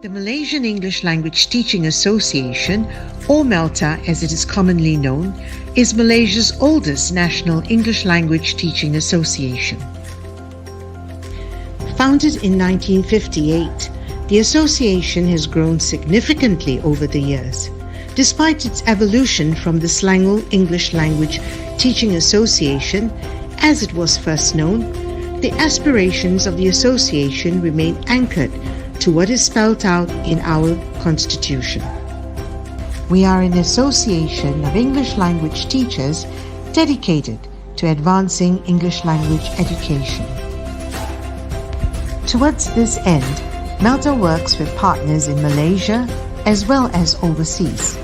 The Malaysian English Language Teaching Association, or Malta as it is commonly known, is Malaysia's oldest national English language teaching association. Founded in 1958, the association has grown significantly over the years. Despite its evolution from the Selangor English Language Teaching Association, as it was first known, the aspirations of the association remain anchored to what is spelled out in our Constitution. We are an association of English language teachers dedicated to advancing English language education. Towards this end, Malta works with partners in Malaysia as well as overseas.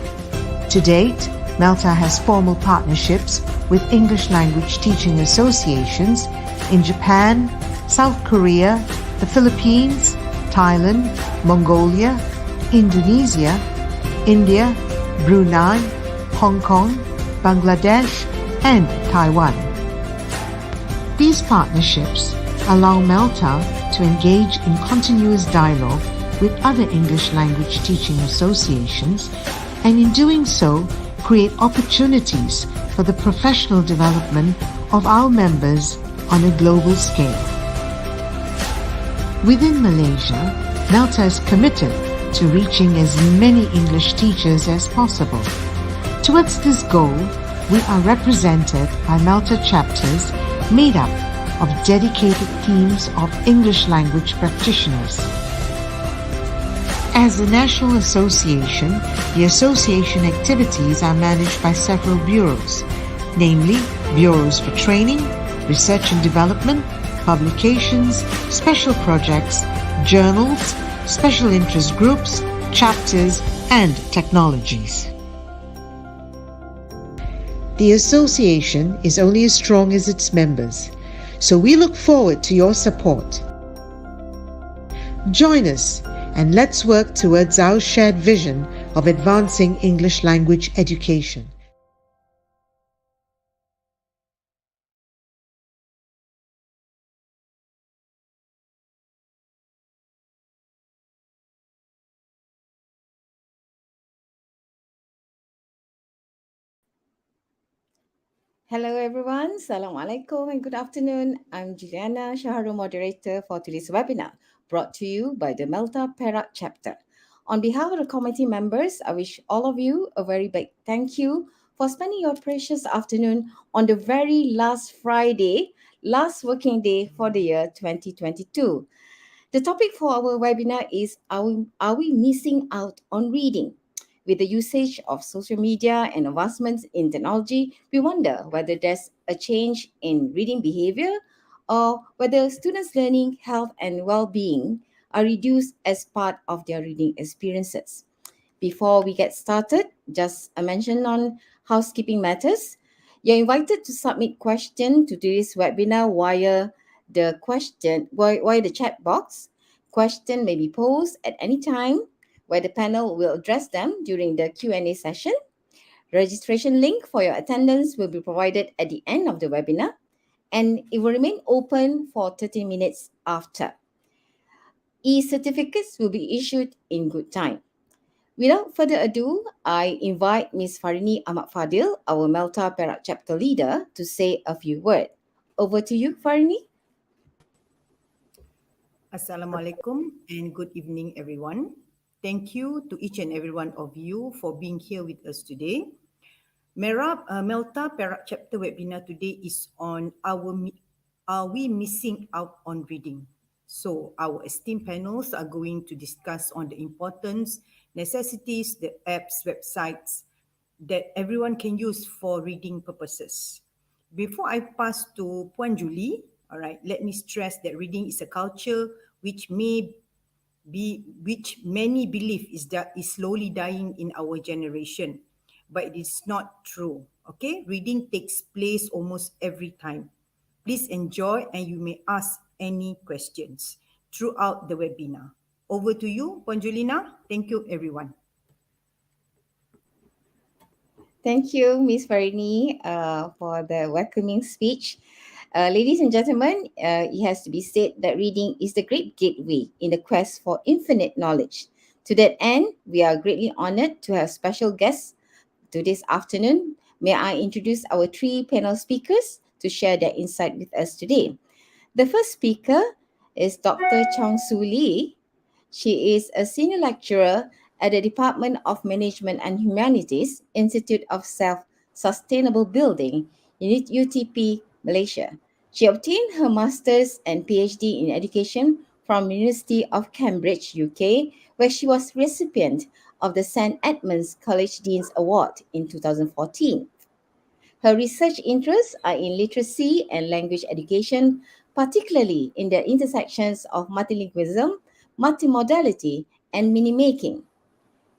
To date, Malta has formal partnerships with English language teaching associations in Japan, South Korea, the Philippines, Thailand, Mongolia, Indonesia, India, Brunei, Hong Kong, Bangladesh, and Taiwan. These partnerships allow Malta to engage in continuous dialogue with other English language teaching associations, and in doing so, create opportunities for the professional development of our members on a global scale. Within Malaysia, Malta is committed to reaching as many English teachers as possible. Towards this goal, we are represented by Malta chapters made up of dedicated teams of English language practitioners. As a national association, the association activities are managed by several bureaus, namely bureaus for training, research and development, publications, special projects, journals, special interest groups, chapters, and technologies. The association is only as strong as its members, so we look forward to your support. Join us and let's work towards our shared vision of advancing English language education. Hello everyone, Assalamualaikum and good afternoon. I'm Juliana Shaharu, moderator for today's webinar, brought to you by the Malta Perak chapter. On behalf of the committee members, I wish all of you a very big thank you for spending your precious afternoon on the very last Friday, last working day for the year 2022. The topic for our webinar is Are we missing out on reading? With the usage of social media and advancements in technology, we wonder whether there's a change in reading behavior or whether students' learning, health, and well-being are reduced as part of their reading experiences. Before we get started, just a mention on housekeeping matters. You're invited to submit questions to today's webinar via the chat box. Question may be posed at any time, where the panel will address them during the Q&A session. Registration link for your attendance will be provided at the end of the webinar, and it will remain open for 30 minutes after. E-certificates will be issued in good time. Without further ado, I invite Ms. Farini Ahmad Fadil, our Malta Perak chapter leader, to say a few words. Over to you, Farini. Assalamualaikum and good evening, everyone. Thank you to each and every one of you for being here with us today. Malta Perak chapter webinar today is on Are we missing out on reading? So our esteemed panels are going to discuss on the importance, necessities, the apps, websites that everyone can use for reading purposes. Before I pass to Puan Julie, all right, let me stress that reading is a culture which many believe is slowly dying in our generation. but it is not true. Okay, reading takes place almost every time. Please enjoy and you may ask any questions throughout the webinar. Over to you, Ponjulina. Thank you, everyone. Thank you, Miss Farini, for the welcoming speech. Ladies and gentlemen, it has to be said that reading is the great gateway in the quest for infinite knowledge. To that end, we are greatly honored to have special guests to this afternoon. May I introduce our three panel speakers to share their insight with us today. The first speaker is Dr. Chong Soo Lee. She is a senior lecturer at the Department of Management and Humanities, Institute of Self-Sustainable Building, UTP, Malaysia. She obtained her master's and PhD in education from University of Cambridge, UK, where she was recipient of the St. Edmunds College Dean's Award in 2014. Her research interests are in literacy and language education, particularly in the intersections of multilingualism, multimodality, and mini-making.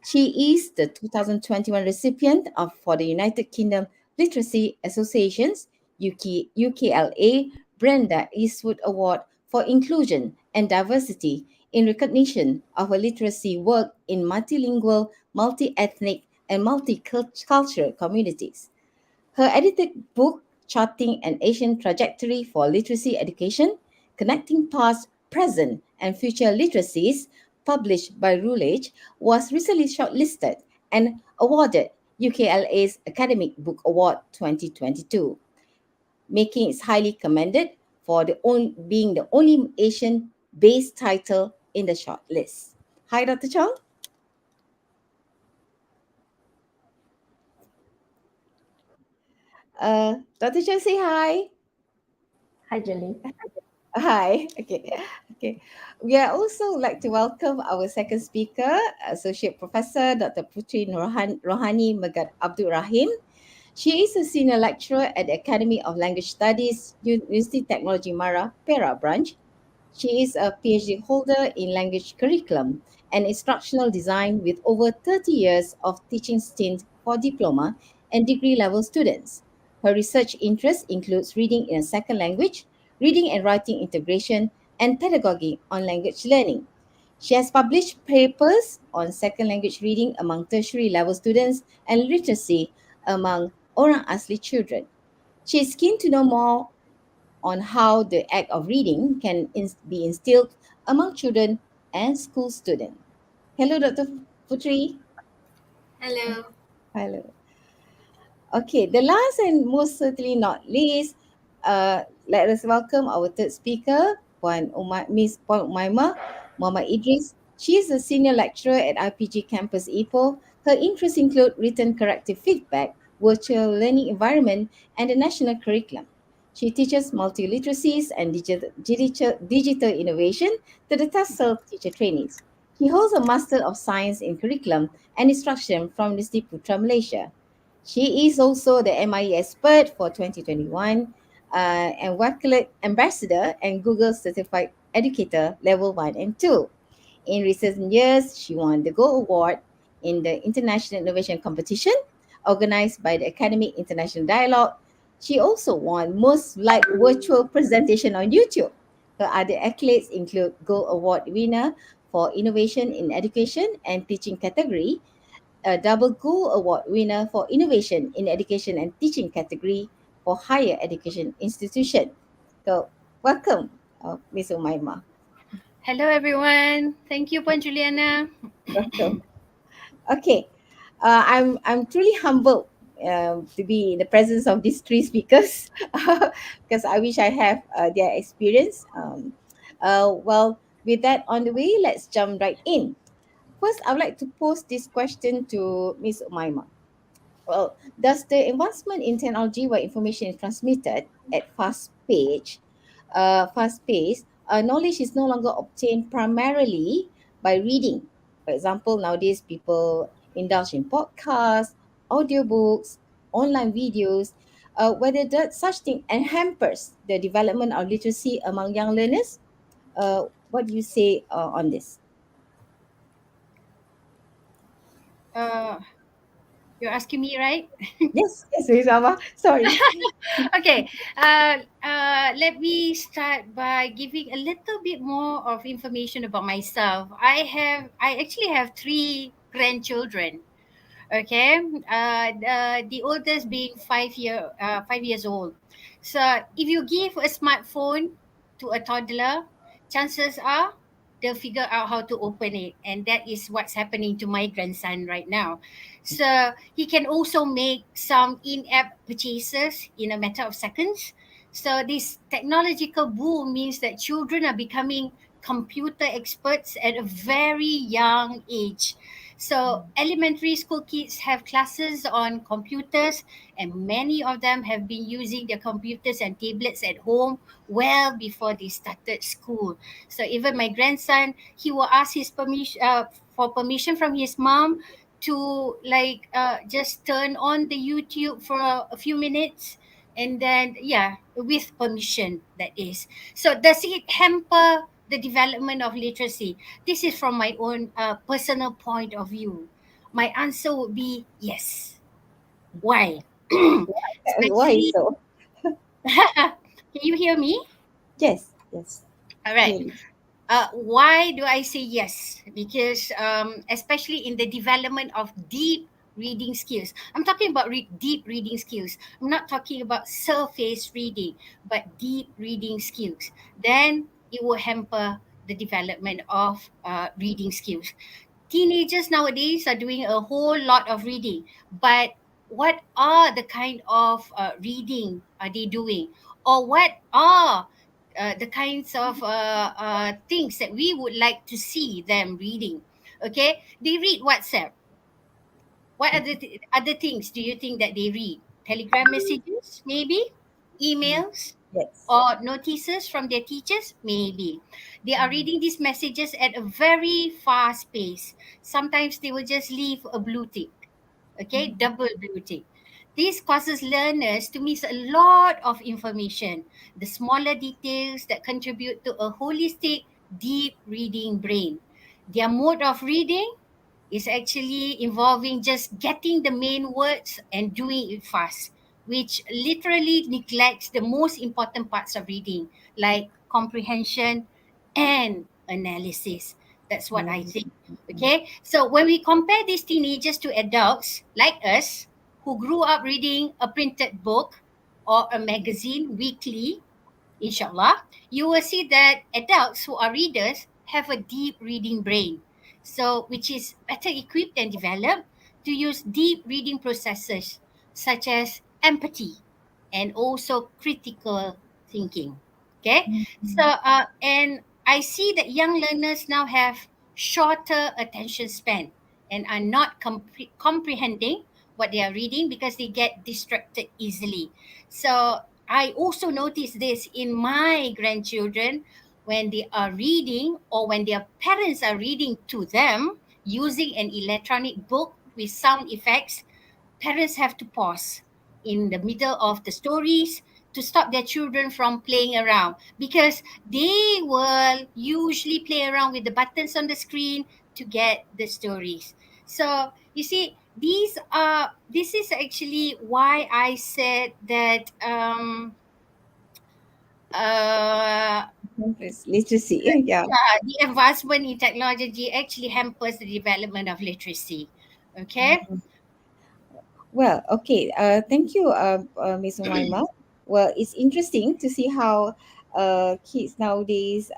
She is the 2021 recipient of for the United Kingdom Literacy Association's UKLA Brenda Eastwood Award for Inclusion and Diversity in recognition of her literacy work in multilingual, multi-ethnic, and multicultural communities. Her edited book, Charting an Asian Trajectory for Literacy Education, Connecting Past, Present, and Future Literacies, published by Routledge, was recently shortlisted and awarded UKLA's Academic Book Award 2022, making it highly commended for being the only Asian-based title in the shortlist. Hi, Dr. Chong. Dr. Chong, say hi. Hi, Julie. Hi. Okay. Okay. We are also like to welcome our second speaker, Associate Professor Dr. Putri Rohani Megat Abdul Rahim. She is a senior lecturer at the Academy of Language Studies, University Technology Mara, Perak branch. She is a PhD holder in language curriculum and instructional design with over 30 years of teaching stint for diploma and degree level students. Her research interests includes reading in a second language, reading and writing integration, and pedagogy on language learning. She has published papers on second language reading among tertiary level students and literacy among Orang Asli children. She is keen to know more on how the act of reading can be instilled among children and school students. Hello, Dr. Putri. Hello. Hello. Okay, the last and most certainly not least, let us welcome our third speaker, Miss Puan Umaima Muhammad Idris. She is a senior lecturer at IPG Campus Ipoh. Her interests include written corrective feedback, virtual learning environment, and the national curriculum. She teaches multiliteracies and digital innovation to the TESOL teacher trainees. She holds a Master of Science in Curriculum and Instruction from University Putra Malaysia. She is also the MIE expert for 2021 and Wakelet ambassador and Google certified educator level 1 and 2. In recent years, she won the Gold Award in the International Innovation Competition organized by the Academic International Dialogue. She also won Most Liked Virtual Presentation on YouTube. Her other accolades include Gold Award winner for Innovation in Education and Teaching category, a double Gold Award winner for Innovation in Education and Teaching category for higher education institution. So, welcome, Ms. Umaima. Hello, everyone. Thank you, Puan Juliana. Welcome. Okay, I'm truly humbled to be in the presence of these three speakers because I wish I have their experience. Well, with that on the way, let's jump right in. First, I would like to pose this question to Ms. Umaima. Well, does the advancement in technology where information is transmitted at fast pace, knowledge is no longer obtained primarily by reading. For example, nowadays people indulge in podcasts, audiobooks, online videos, whether that such thing and hampers the development of literacy among young learners. What do you say on this? Uh, You're asking me, right? Yes, yes, Miss Ama. Sorry. Okay. Let me start by giving a little bit more of information about myself. I actually have three grandchildren. Okay, the oldest being 5 years old. So if you give a smartphone to a toddler, chances are they'll figure out how to open it, and that is what's happening to my grandson right now. So he can also make some in-app purchases in a matter of seconds. So this technological boom means that children are becoming computer experts at a very young age. So elementary school kids have classes on computers, and many of them have been using their computers and tablets at home well before they started school. So even my grandson, he will ask his permission for permission from his mom to just turn on the YouTube for a few minutes, and then with permission, that is. So does it hamper the development of literacy? This is from my own personal point of view. My answer would be yes. Why? Why Especially, so? can you hear me? Yes, yes, All right. clearly. Why do I say yes? Because especially in the development of deep reading skills, I'm talking about deep reading skills. I'm not talking about surface reading, but deep reading skills. Then it will hamper the development of reading skills. Teenagers nowadays are doing a whole lot of reading, but what are the kind of reading are they doing, or what are the kinds of things that we would like to see them reading? Okay, they read WhatsApp. What other things do you think that they read? Telegram messages, maybe, emails, Yes. or notices from their teachers? Maybe. They are reading these messages at a very fast pace. Sometimes they will just leave a blue tick, okay, double blue tick. This causes learners to miss a lot of information, the smaller details that contribute to a holistic, deep reading brain. Their mode of reading is actually involving just getting the main words and doing it fast, which literally neglects the most important parts of reading, like comprehension and analysis. That's what I think. Okay, so when we compare these teenagers to adults like us who grew up reading a printed book or a magazine weekly, inshallah, you will see that adults who are readers have a deep reading brain. So, which is better equipped and developed to use deep reading processes such as empathy and also critical thinking. Okay, so and I see that young learners now have shorter attention span and are not comprehending what they are reading because they get distracted easily. So I also notice this in my grandchildren when they are reading or when their parents are reading to them using an electronic book with sound effects. Parents have to pause in the middle of the stories to stop their children from playing around, because they will usually play around with the buttons on the screen to get the stories. So you see, this is actually why I said that uh, Literacy. Yeah. the advancement in technology actually hampers the development of literacy. Okay. Well, okay. Thank you, Miss Umaima. Well, it's interesting to see how kids nowadays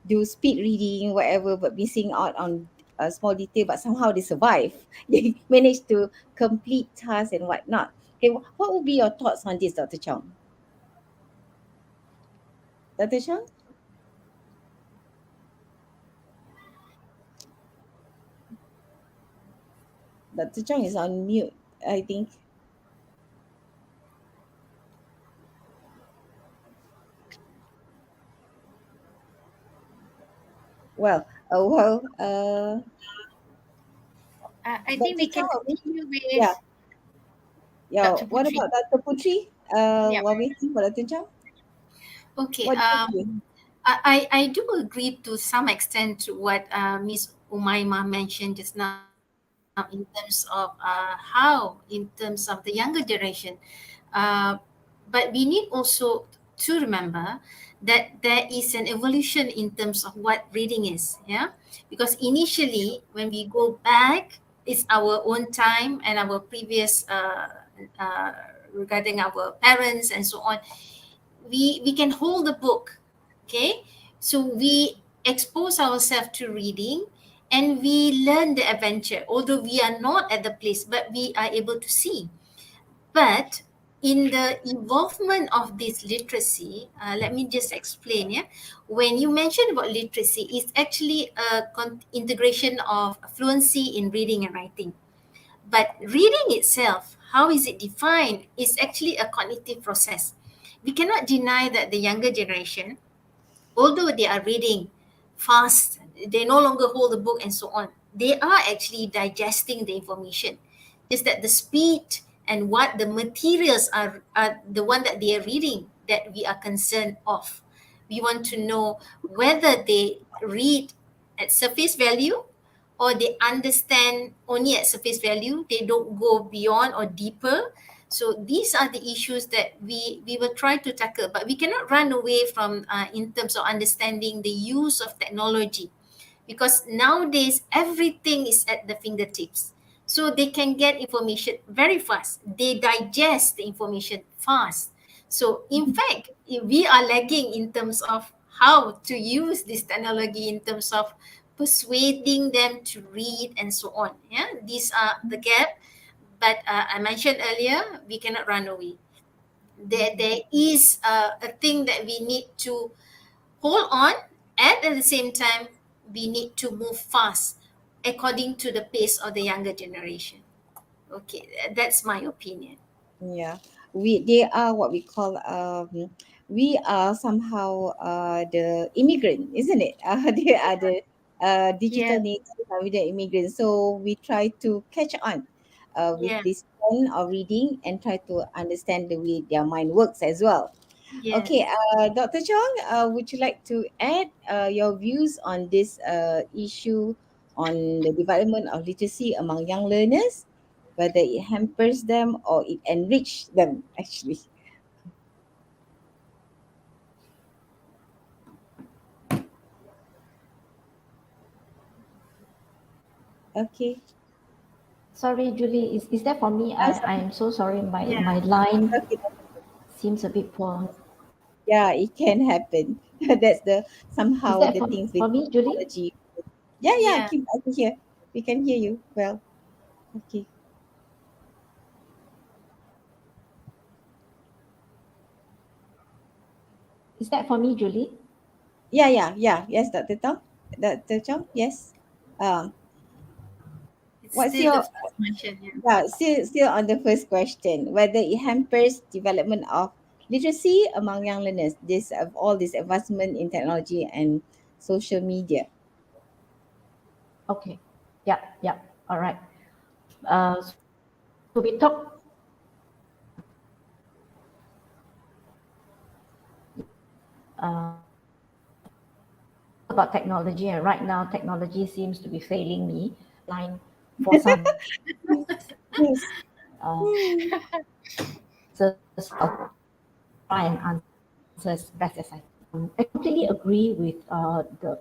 do speed reading, whatever, but missing out on a small detail, but somehow they survive. They manage to complete tasks and whatnot. Okay, what would be your thoughts on this, Dr. Chong? Dr. Chong? Dr. Chong is on mute, I think. Well, I think Dr. we can Chong, continue yeah. with Yeah, Dr. what Putri. about Dr. Putri? Yeah. While waiting for Dr. Chow, Okay, what do you feel? I do agree to some extent to what Miss Umaima mentioned just now. in terms of how, in terms of the younger generation. Uh, but we need also to remember that there is an evolution in terms of what reading is. Yeah, because initially when we go back, it's our own time and our previous uh, regarding our parents and so on. We can hold the book, okay, so we expose ourselves to reading and we learn the adventure, although we are not at the place but we are able to see. But in the involvement of this literacy, let me just explain. Yeah, when you mention about literacy, it's actually a integration of fluency in reading and writing. But reading itself, how is it defined, is actually a cognitive process. We cannot deny that the younger generation, although they are reading fast, they no longer hold the book and so on, they are actually digesting the information. Just that the speed and what the materials are the one that they are reading that we are concerned of. We want to know whether they read at surface value or they understand only at surface value, they don't go beyond or deeper. So these are the issues that we will try to tackle, but we cannot run away from in terms of understanding the use of technology, because nowadays everything is at the fingertips. So they can get information very fast. They digest the information fast. So in fact, if we are lagging in terms of how to use this technology in terms of persuading them to read and so on. Yeah, these are the gap. But I mentioned earlier, we cannot run away. There is a thing that we need to hold on, and at the same time we need to move fast according to the pace of the younger generation. Okay, that's my opinion. Yeah, they are what we call we are somehow the immigrant, isn't it? They are the digital Yeah. natives, are we the immigrants? So we try to catch on with Yeah, this trend of reading and try to understand the way their mind works as well. Okay, yes. Dr. Chong, would you like to add your views on this issue on the development of literacy among young learners, whether it hampers them or it enriches them, actually? Okay. Sorry, Julie, is that for me? I Sorry. am so sorry. Yeah, My line Okay. seems a bit poor. Yeah, it can happen. That's the Is somehow that the things with for me, Julie? technology. Yeah, yeah, yeah. I can hear. We can hear you well. Okay. Is that for me, Julie? Yeah, yeah, yeah. Yes, Dr. Tong. Dr. Chong, yes. Um, It's what's still the your first question. Yeah. Yeah, still on the first question, whether it hampers development of literacy among young learners, this of all this advancement in technology and social media. Okay. Yeah, yeah. All right. So we talk about technology, and right now technology seems to be failing me. Line for some Yes. uh, Hmm. answers, I'll try and answer as best as I can. I completely agree with the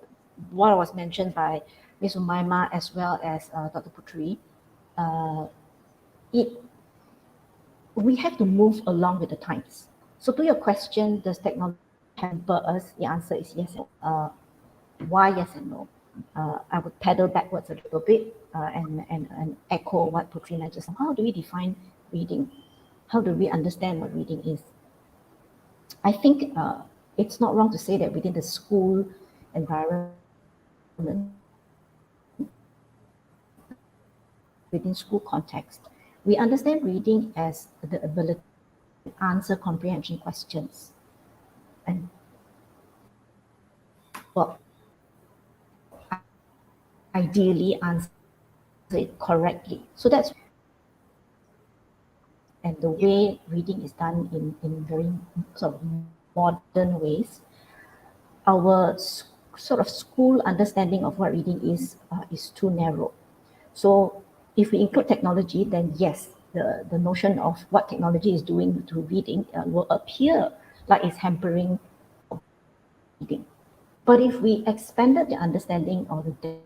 what was mentioned by Ms. Umaima as well as Dr. Putri. Uh, it We have to move along with the times. So to your question, does technology hamper us? The answer is yes. Why yes and no? I would pedal backwards a little bit and echo what Putrina just said. How do we define reading? How do we understand what reading is? I think it's not wrong to say that within the school environment, within school context, we understand reading as the ability to answer comprehension questions and well, ideally answer it correctly. So that's and the way reading is done in very sort of modern ways. Our sort of school understanding of what reading is too narrow. So if we include technology, then yes, the notion of what technology is doing to reading will appear like it's hampering reading. But if we expanded the understanding or the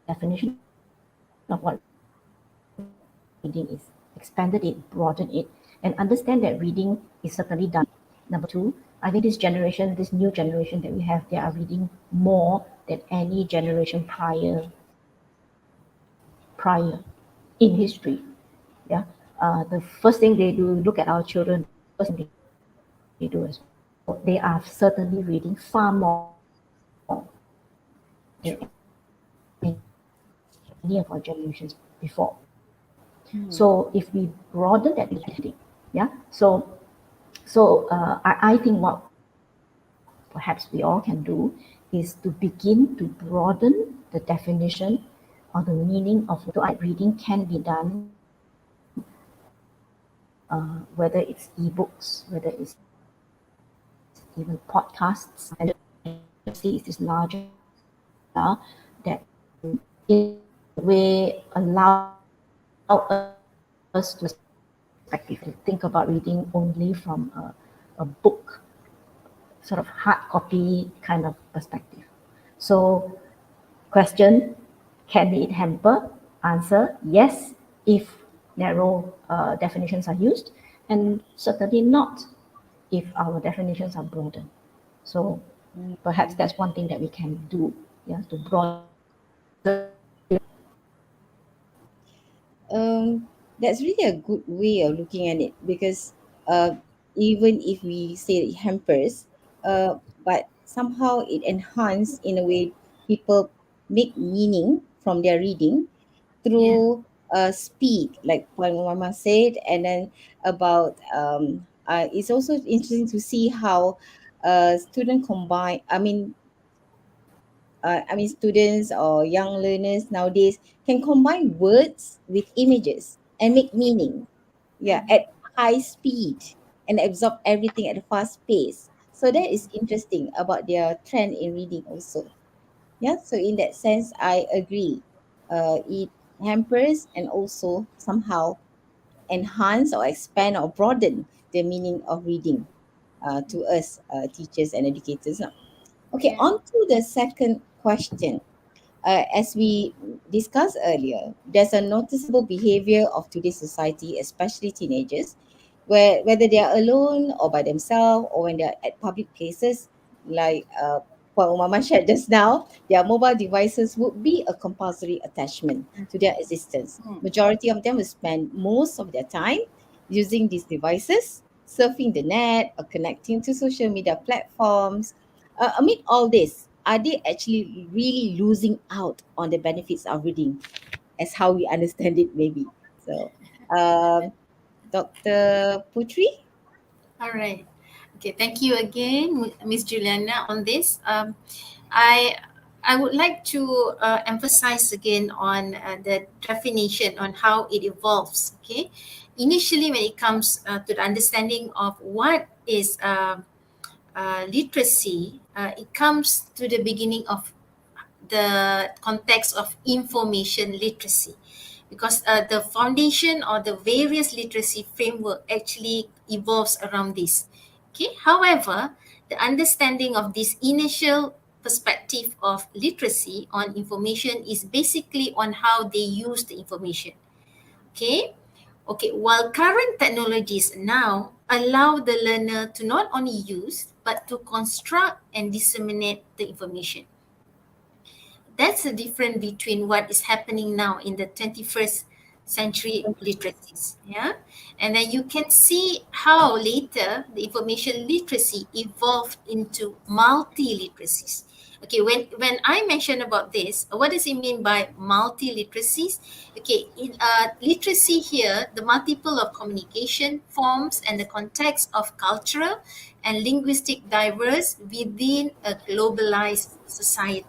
definition of what reading is, expanded it, broadened it, and understand that reading is certainly done. Number two, I think this generation, this new generation that we have, they are reading more than any generation prior in history. Yeah, the first thing they do, look at our children. First thing they do is they are certainly reading far more than any of our generations before. So if we broaden that understanding, yeah. I think what perhaps we all can do is to begin to broaden the definition or the meaning of what reading can be done, whether it's ebooks, whether it's even podcasts, and see is this larger that in a way allow us to perspective, think about reading only from a book, sort of hard copy kind of perspective. So, question, can it hamper? Answer, yes, if narrow definitions are used, and certainly not if our definitions are broadened. So perhaps that's one thing that we can do, yeah, to broaden. That's really a good way of looking at it, because even if we say it hampers, but somehow it enhances in a way people make meaning from their reading Yeah. through speed, like what Mama said, and then about it's also interesting to see how student combine. Students or young learners nowadays can combine words with images and make meaning, yeah, Mhm. at high speed, and absorb everything at a fast pace. So that is interesting about their trend in reading also. Yeah, so in that sense, I agree. It hampers and also somehow enhance or expand or broaden the meaning of reading to us teachers and educators. Now. Okay, Yeah. on to the second question. As we discussed earlier, there's a noticeable behavior of today's society, especially teenagers, where whether they are alone or by themselves or when they're at public places, like what Umama shared just now, their mobile devices would be a compulsory attachment to their existence. Mm. Majority of them will spend most of their time using these devices, surfing the net or connecting to social media platforms. Amid all this, are they actually really losing out on the benefits of reading, as how we understand it, maybe? So, Dr. Putri? All right. Okay. Thank you again, Miss Juliana, on this. I I would like to emphasize again on the definition on how it evolves. Okay, initially when it comes to the understanding of what is literacy, it comes to the beginning of the context of information literacy, because the foundation or the various literacy framework actually evolves around this. Okay, however, the understanding of this initial perspective of literacy on information is basically on how they use the information. Okay, okay, while current technologies now allow the learner to not only use but to construct and disseminate the information. That's the difference between what is happening now in the 21st century literacies. Yeah, and then you can see how later the information literacy evolved into multi-literacies. Okay, when I mention about this, what does it mean by multi-literacies? Okay, in literacy here, the multiple of communication forms and the context of cultural and linguistic diverse within a globalized society.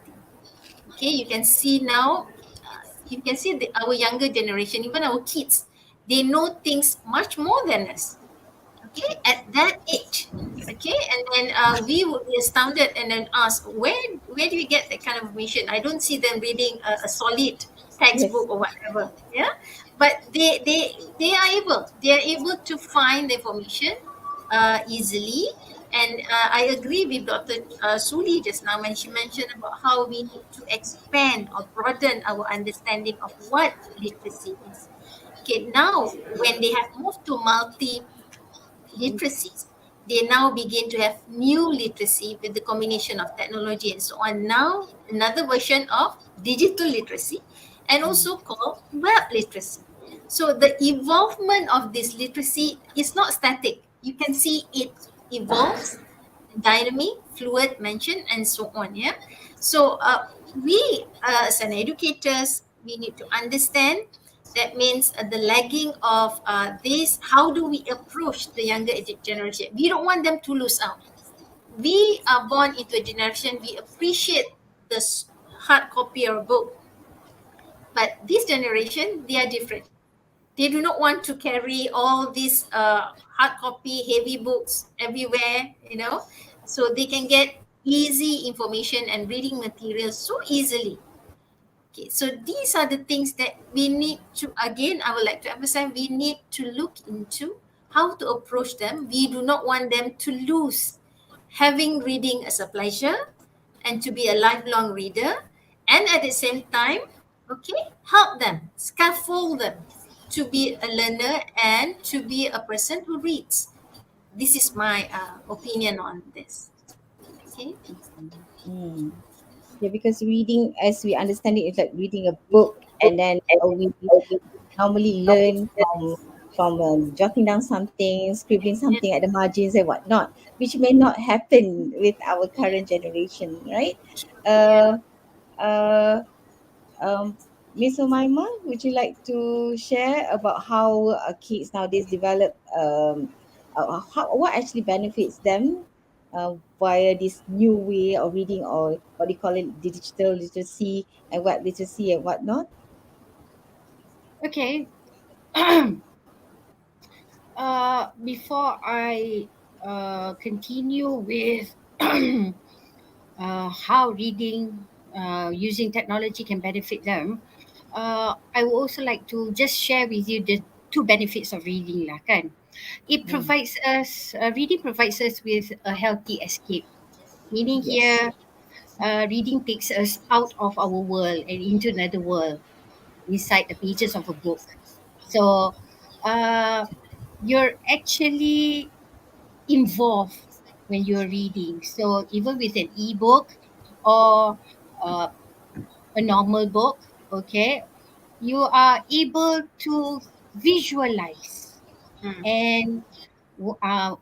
Okay, you can see now, you can see our younger generation, even our kids, they know things much more than us. Okay, at that age. Okay, and then we would be astounded and then ask, where do you get that kind of information? I don't see them reading a solid textbook or whatever. Yeah, but they are able to find the information easily. And I agree with Dr. Suli just now when she mentioned about how we need to expand or broaden our understanding of what literacy is. Okay, now when they have moved to multi literacies, they now begin to have new literacy with the combination of technology and so on. Now, another version of digital literacy and also called web literacy. So the evolvement of this literacy is not static. You can see it evolves, dynamic, fluid, mentioned, and so on. Yeah. So we as an educators, we need to understand that means the lagging of this. How do we approach the younger generation? We don't want them to lose out. We are born into a generation, we appreciate the hard copy or book, but this generation, they are different. They do not want to carry all these hard copy heavy books everywhere, so they can get easy information and reading materials so easily. Okay, so these are the things that we need to, again, I would like to emphasize, we need to look into how to approach them. We do not want them to lose having reading as a pleasure and to be a lifelong reader. And at the same time, okay, help them, scaffold them to be a learner and to be a person who reads. This is my opinion on this. Okay. Mm. Yeah, because reading, as we understand it, is like reading a book, and then we normally learn from jotting down something, scribbling Yeah. something at the margins and whatnot, which may not happen with our current generation, right? Yeah. Uh, uh, Miss Umaima, would you like to share about how kids nowadays develop, what actually benefits them via this new way of reading, or what do you call it, digital literacy and web literacy and whatnot? Okay. Before I continue with how reading using technology can benefit them, I would also like to just share with you the two benefits of reading lah kan. Mm. Reading provides us with a healthy escape. Meaning Yes. here, reading takes us out of our world and into another world inside the pages of a book. So uh, you're actually involved when you're reading. So even with an ebook or uh, a normal book, okay, you are able to visualize. Mm. And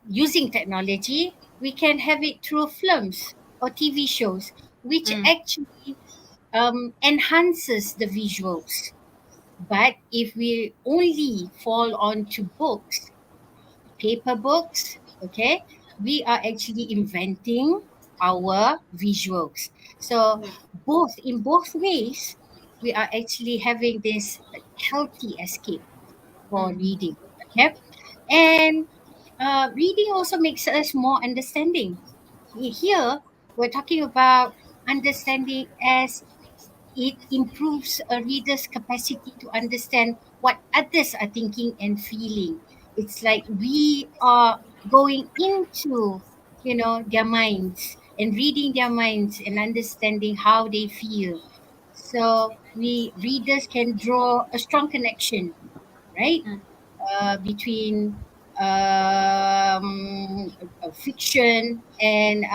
using technology, we can have it through films or TV shows, which Mm. actually enhances the visuals. But if we only fall onto books, paper books, okay, we are actually inventing our visuals. So Yeah. both in both ways, we are actually having this healthy escape for Mm. reading. Okay, and reading also makes us more understanding. Here, we're talking about understanding as it improves a reader's capacity to understand what others are thinking and feeling. It's like we are going into, their minds and reading their minds and understanding how they feel. So we readers can draw a strong connection, right? Mm. Between fiction and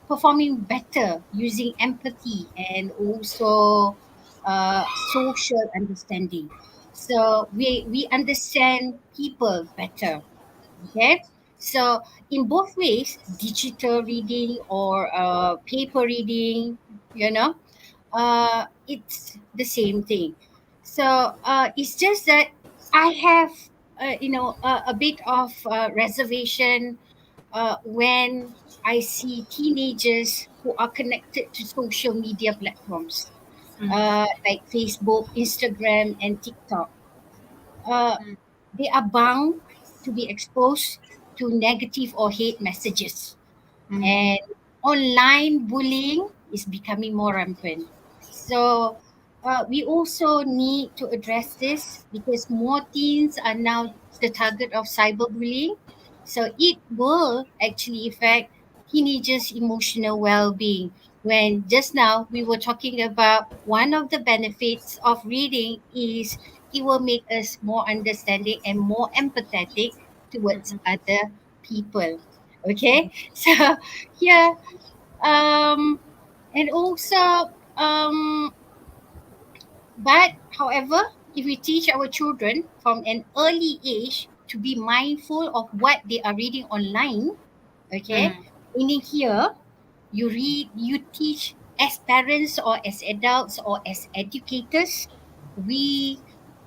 performing better using empathy and also social understanding. So we understand people better. Okay. So in both ways, digital reading or paper reading, it's the same thing. So it's just that I have, a bit of reservation when I see teenagers who are connected to social media platforms Mm. like Facebook, Instagram, and TikTok. Uh, Mm. they are bound to be exposed to negative or hate messages, Mm. and online bullying is becoming more rampant. So we also need to address this because more teens are now the target of cyberbullying. So it will actually affect teenagers' emotional well-being. When just now we were talking about one of the benefits of reading is it will make us more understanding and more empathetic towards other people. Okay, so yeah, um, and also but, however, if we teach our children from an early age to be mindful of what they are reading online, okay, Mm. meaning here, you teach as parents or as adults or as educators, we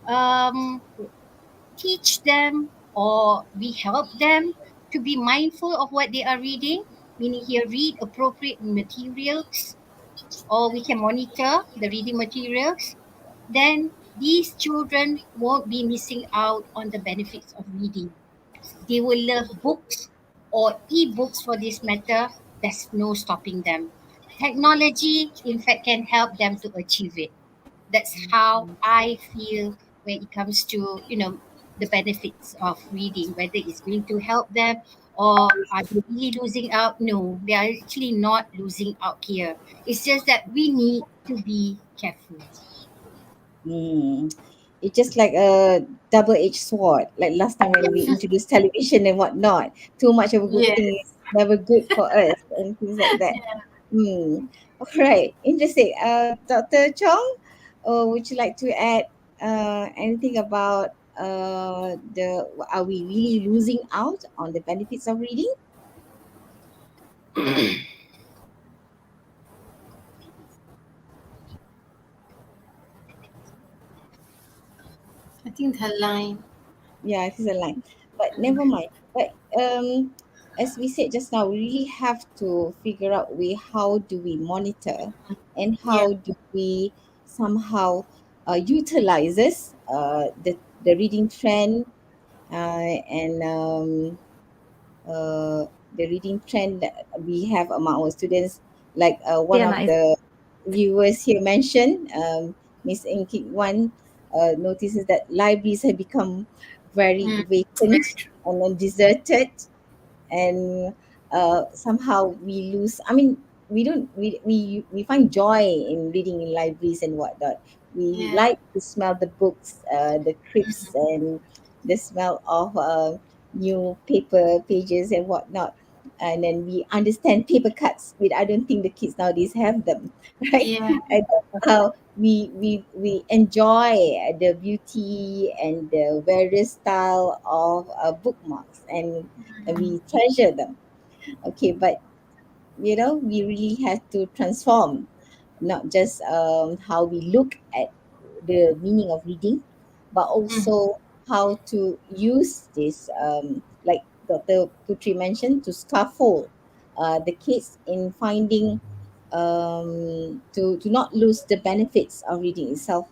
um, teach them or we help them to be mindful of what they are reading, meaning here, read appropriate materials or we can monitor the reading materials, then these children won't be missing out on the benefits of reading. They will love books or e-books for this matter. There's no stopping them. Technology, in fact, can help them to achieve it. That's how I feel when it comes to, the benefits of reading, whether it's going to help them or are they really losing out? No, they are actually not losing out here. It's just that we need to be careful. Mm. It's just like a double-edged sword. Like last time when we introduced television and whatnot, too much of a good thing is Yes. never good for us and things like that. Hmm. All right. Interesting. Dr. Chong, would you like to add anything about the are we really losing out on the benefits of reading? I think her line. Yeah, it is a line. But never mind. But as we said just now, we really have to figure out way how do we monitor and Yeah. how do we somehow utilizes the reading trend and uh, the reading trend that we have among our students. Like one of Diana, the viewers here mentioned, Miss Inkit One notices that libraries have become very Mm. Very vacant true. and then deserted, and somehow we lose. I mean, we find joy in reading in libraries and whatnot. We Yeah. like to smell the books, the crisps, and the smell of new paper pages and whatnot. And then we understand paper cuts, which I don't think the kids nowadays have them, right? Yeah. And we enjoy the beauty and the various style of bookmarks, and we treasure them. Okay, but we really have to transform not just how we look at the meaning of reading, but Mm. also how to use this, like Dr. Putri mentioned, to scaffold the kids in finding, to not lose the benefits of reading itself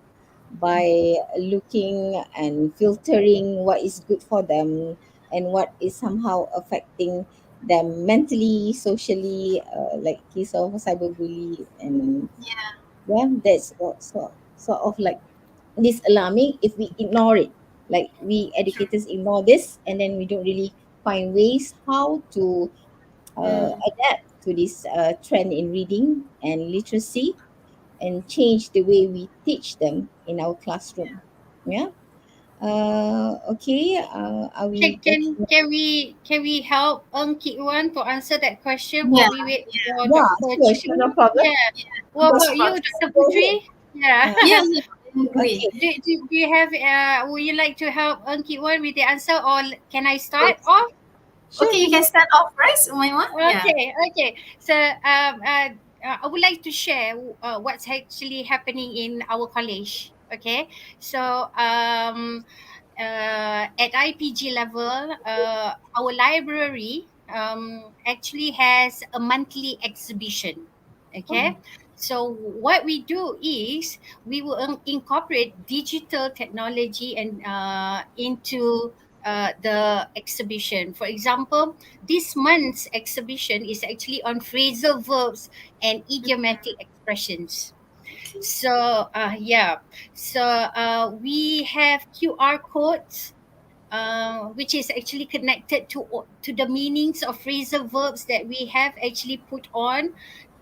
by looking and filtering what is good for them and what is somehow affecting them mentally, socially, like case of cyberbully. And Yeah. yeah, that's sort of like this alarming if we ignore it. Like we True. educators ignore this, and then we don't really find ways how to Mm. adapt to this trend in reading and literacy and change the way we teach them in our classroom. Yeah. Okay. Are we getting? Can we help Kit Wan to answer that question Yeah. while we wait Yeah. for Yeah, Dr. sure, sure, no Chu? problem. Yeah. Yeah. What No Yes, about you, problem. Dr. go ahead. Putri? Yeah. Yeah. Uh, Yeah. I agree. okay. Do you have would you like to help Kit Wan with the answer, or can I start off? Sure, Okay, you you can go. start off, right, Umaima? Yeah. Okay. So I would like to share what's actually happening in our college. Okay, so at IPG level, our library actually has a monthly exhibition. Okay, so what we do is we will incorporate digital technology and into the exhibition. For example, this month's exhibition is actually on phrasal verbs and idiomatic expressions. So yeah, so we have QR codes, which is actually connected to the meanings of phrasal verbs that we have actually put on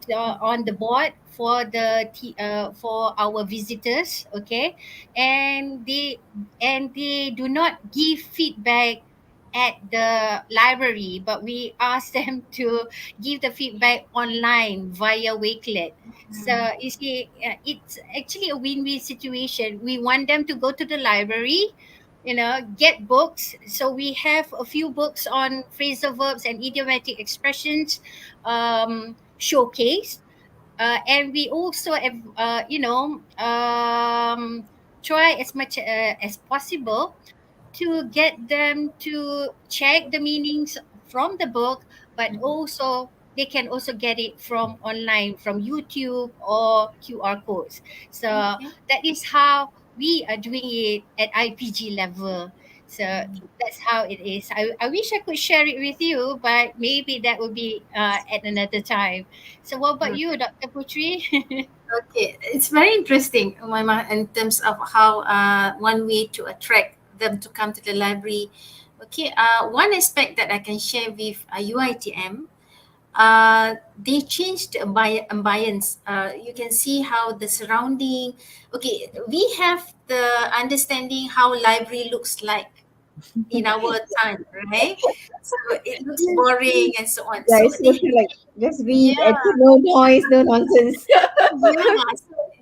the board for for our visitors. Okay, and they do not give feedback at the library, but we ask them to give the feedback online via Wakelet. So you see, it's actually a win-win situation. We want them to go to the library, get books. So we have a few books on phrasal verbs and idiomatic expressions showcased. And we also have, try as much as possible to get them to check the meanings from the book, but also they can also get it from online, from YouTube or QR codes. So Okay. that is how we are doing it at IPG level. So that's how it is. I wish I could share it with you, but maybe that will be at another time. So what about you, Dr. Putri? Okay, it's very interesting, Umaima, in terms of how one way to attract them to come to the library. Okay, one aspect that I can share with UITM, they changed the ambience. You can see how the surrounding. Okay, we have the understanding how library looks like in our time, right? So it looks boring and so on. Yeah, So it's they, social, like just read and yeah. no noise, no nonsense. Yeah, so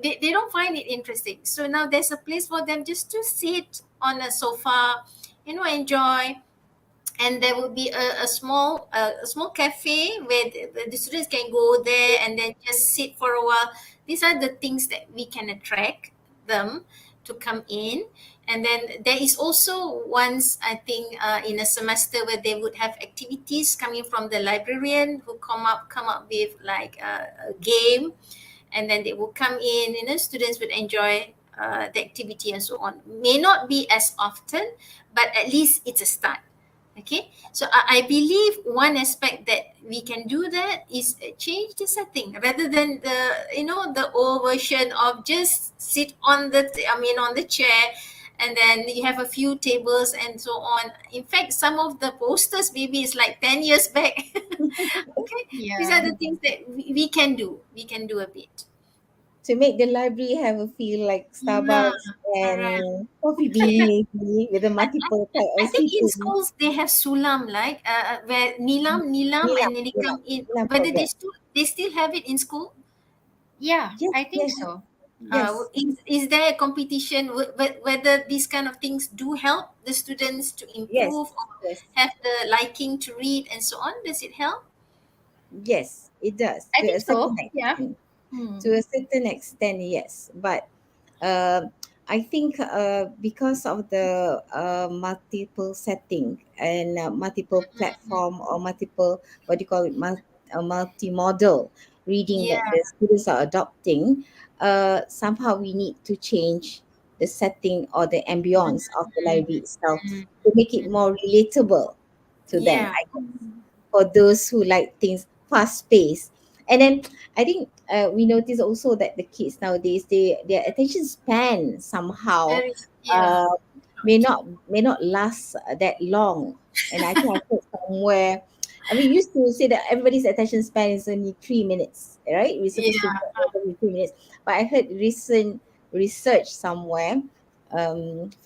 they don't find it interesting. So now there's a place for them just to sit on a sofa, enjoy. And there will be a small cafe where the students can go there and then just sit for a while. These are the things that we can attract them to come in. And then there is also once, I think, in a semester where they would have activities coming from the librarian who come up with like a game, and then they will come in. Students would enjoy the activity and so on. May not be as often, but at least it's a start. Okay, so I believe one aspect that we can do that is change the setting rather than the old version of just sit on on the chair, and then you have a few tables and so on. In fact, some of the posters maybe it's like 10 years back. Okay, these are Yeah. the things that we can do a bit. To make the library have a feel like Yeah, Starbucks correct. and Coffee Bean, maybe with a multiple type I of think in seating. schools they have sulam, like where nilam, Nilam, and then they yeah, come in. Nilam Whether program. they still have it in school. Yeah, Yes, I think yes, so. yes, Is there a competition whether these kind of things do help the students to yes, improve or yes, have the liking to read and so on? Does it help? yes, it does I to think a certain so. Yeah. extent. Hmm. To a certain extent, yes. But I think because of the multiple setting and multiple platform or multiple, what do you call it, multi-model reading that Yeah. the students are adopting, somehow we need to change the setting or the ambience of the library itself Mm. to make it more relatable to them. Yeah. For those who like things fast paced. And then I think we notice also that the kids nowadays, their attention span somehow Very. Yeah. uh, may not last that long. And I think I heard somewhere. I mean, used to say that everybody's attention span is only 3 minutes, right? We're supposed to Yeah. get every 3 minutes. But I heard recent research somewhere,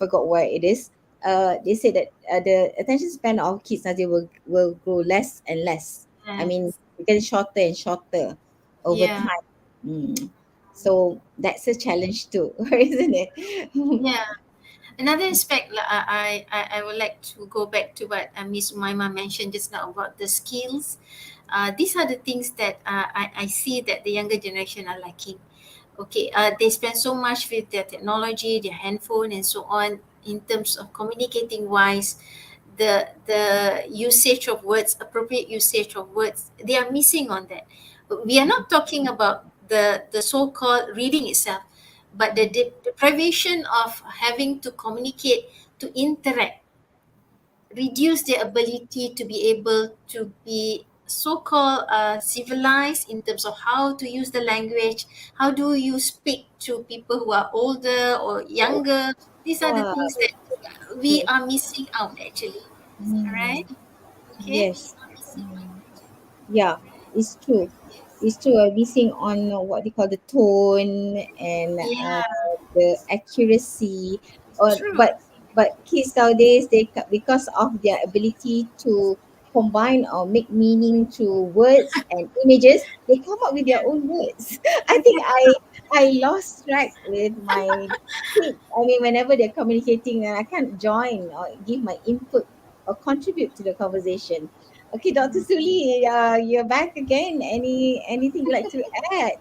forgot where it is. They say that the attention span of kids now they will grow less and less. I mean, Yes. getting shorter and shorter over Yeah. time. Mm. So that's a challenge too, isn't it? Yeah. Another aspect, I would like to go back to what Miss Umaima mentioned just now about the skills. These are the things that I see that the younger generation are lacking. Okay, they spend so much with their technology, their handphone, and so on. In terms of communicating wise, the usage of words, appropriate usage of words, they are missing on that. We are not talking about the so-called reading itself, but the deprivation of having to communicate, to interact, reduce their ability to be able to be so-called civilized in terms of how to use the language. How do you speak to people who are older or younger? These are the Yeah. things that we Yes. are missing out actually. All Mm. right. Okay. Yes. Mm. Yeah, it's true. It's true. I'm missing on what they call the tone and Yeah, the accuracy. Or true. but kids nowadays because of their ability to combine or make meaning to words and images, they come up with their own words. I think I lost track with my kids. I mean, whenever they're communicating, and I can't join or give my input or contribute to the conversation. Okay, Dr. Suli, you're back again. Anything you'd like to add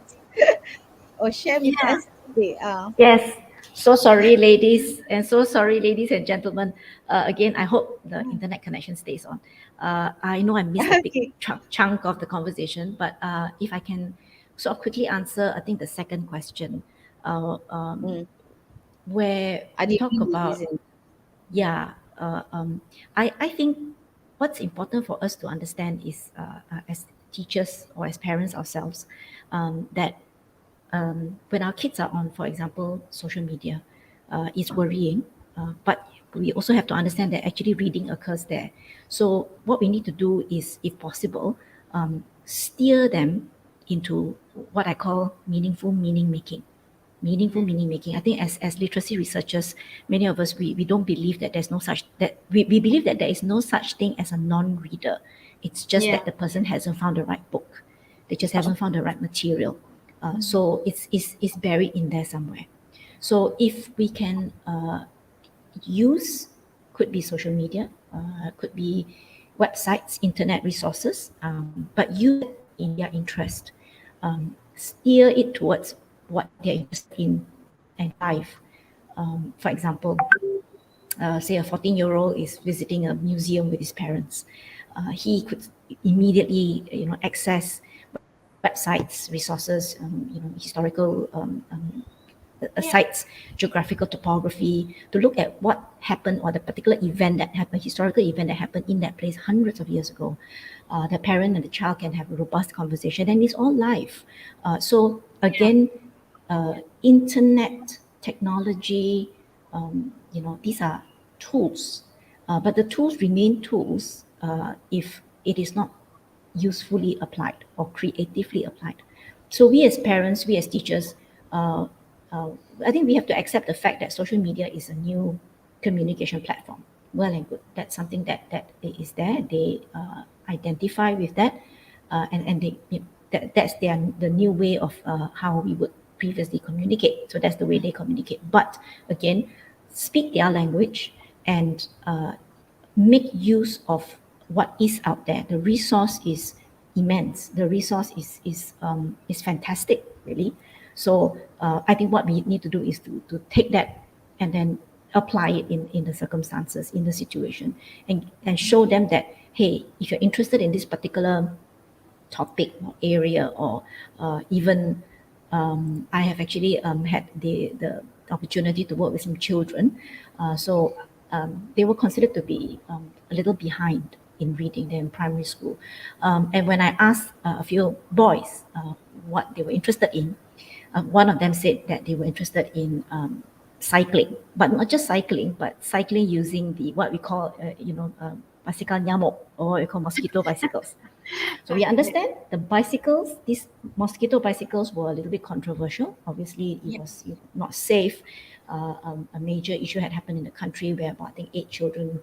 or share with Yeah. us today? Yes. So sorry, ladies, and so sorry, ladies and gentlemen. Again, I hope the internet connection stays on. I know I missed a big Okay. chunk of the conversation, but if I can sort of quickly answer, I think the second question, uh, um, Mm. where Are we they talk really about, using? yeah, I think what's important for us to understand is, as teachers or as parents ourselves, that when our kids are on, for example, social media, it's worrying. But we also have to understand that actually reading occurs there. So what we need to do is, if possible, steer them into what I call meaningful meaning making. Meaning making. I think as literacy researchers, many of us, we don't believe that there's no such that we believe that there is no such thing as a non-reader. It's just Yeah. that the person hasn't found the right book. They just haven't found the right material. So it's buried in there somewhere. So if we can use, could be social media, could be websites, internet resources, but use it in their interest. Steer it towards what they're interested in and drive. For example, say a 14-year-old is visiting a museum with his parents. He could immediately, access websites, resources, historical sites, geographical topography, to look at what happened or the particular event that happened, historical event that happened in that place hundreds of years ago. The parent and the child can have a robust conversation, and it's all live. So again, internet technology, these are tools, but the tools remain tools if it is not usefully applied or creatively applied. So we as parents, we as teachers, uh, uh, I think we have to accept the fact that social media is a new communication platform. Well and good. That's something that is there. They identify with that, and they, that's the new way of how we would previously communicate. So that's the way they communicate. But again, speak their language and make use of what is out there. The resource is immense. The resource is fantastic, really. So I think what we need to do is to take that and then apply it in the circumstances, in the situation, and show them that, hey, if you're interested in this particular topic or area, or even I have actually had the opportunity to work with some children. So they were considered to be a little behind in reading. They're in primary school. And when I asked a few boys what they were interested in, one of them said that they were interested in cycling, but not just cycling, but cycling using the what we call, bicycle nyamuk, or what we call mosquito bicycles. So we Okay. understand the bicycles, these mosquito bicycles were a little bit controversial. Obviously, it was not safe. A major issue had happened in the country where about, I think, 8 children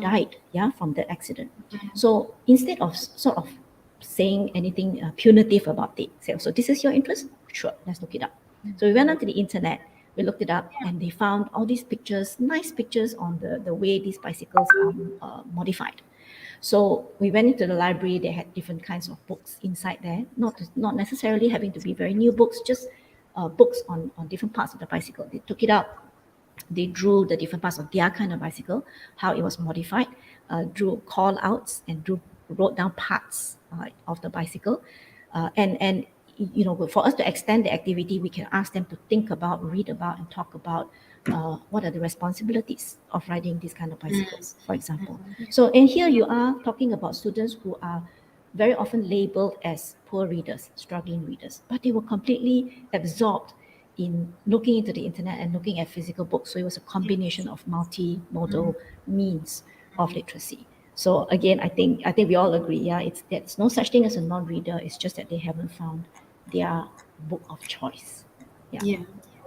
died, from the accident. So instead of sort of saying anything punitive about it, say, so this is your interest? Sure, let's look it up. So we went onto the internet, we looked it up, and they found all these pictures, nice pictures on the way these bicycles are modified. So we went into the library. They had different kinds of books inside there, not necessarily having to be very new books, just books on different parts of the bicycle. They took it out, they drew the different parts of their kind of bicycle, how it was modified, drew call outs, and wrote down parts of the bicycle, and for us to extend the activity, we can ask them to think about, read about, and talk about what are the responsibilities of riding these kind of bicycles, for example. So, and here you are talking about students who are very often labeled as poor readers, struggling readers, but they were completely absorbed in looking into the internet and looking at physical books. So it was a combination of multimodal means of literacy. So again, I think we all agree, yeah, there's no such thing as a non-reader. It's just that they haven't found their book of choice. Yeah. Yeah.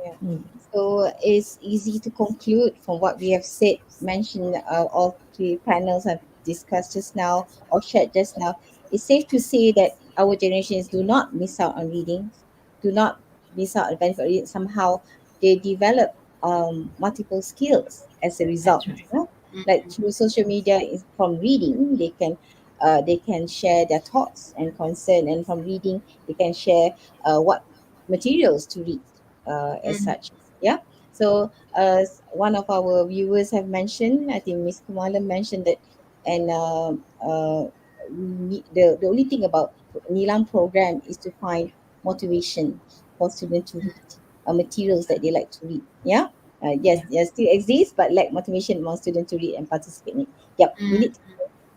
Yeah. Mm. So it's easy to conclude from what we have said, mentioned, all three panels have discussed just now or shared just now. It's safe to say that our generations do not miss out on reading, do not miss out on benefit of reading. Somehow they develop multiple skills as a result. That's right. You know? Like through social media, is from reading they can share their thoughts and concern, and from reading they can share what materials to read as such. Yeah. So one of our viewers have mentioned, I think Miss Kumala mentioned that, and the only thing about Nilam program is to find motivation for students to read materials that they like to read. Yeah. Yes, Yeah. yes, still exists, but lack motivation among students to read and participate in it. Yep, we need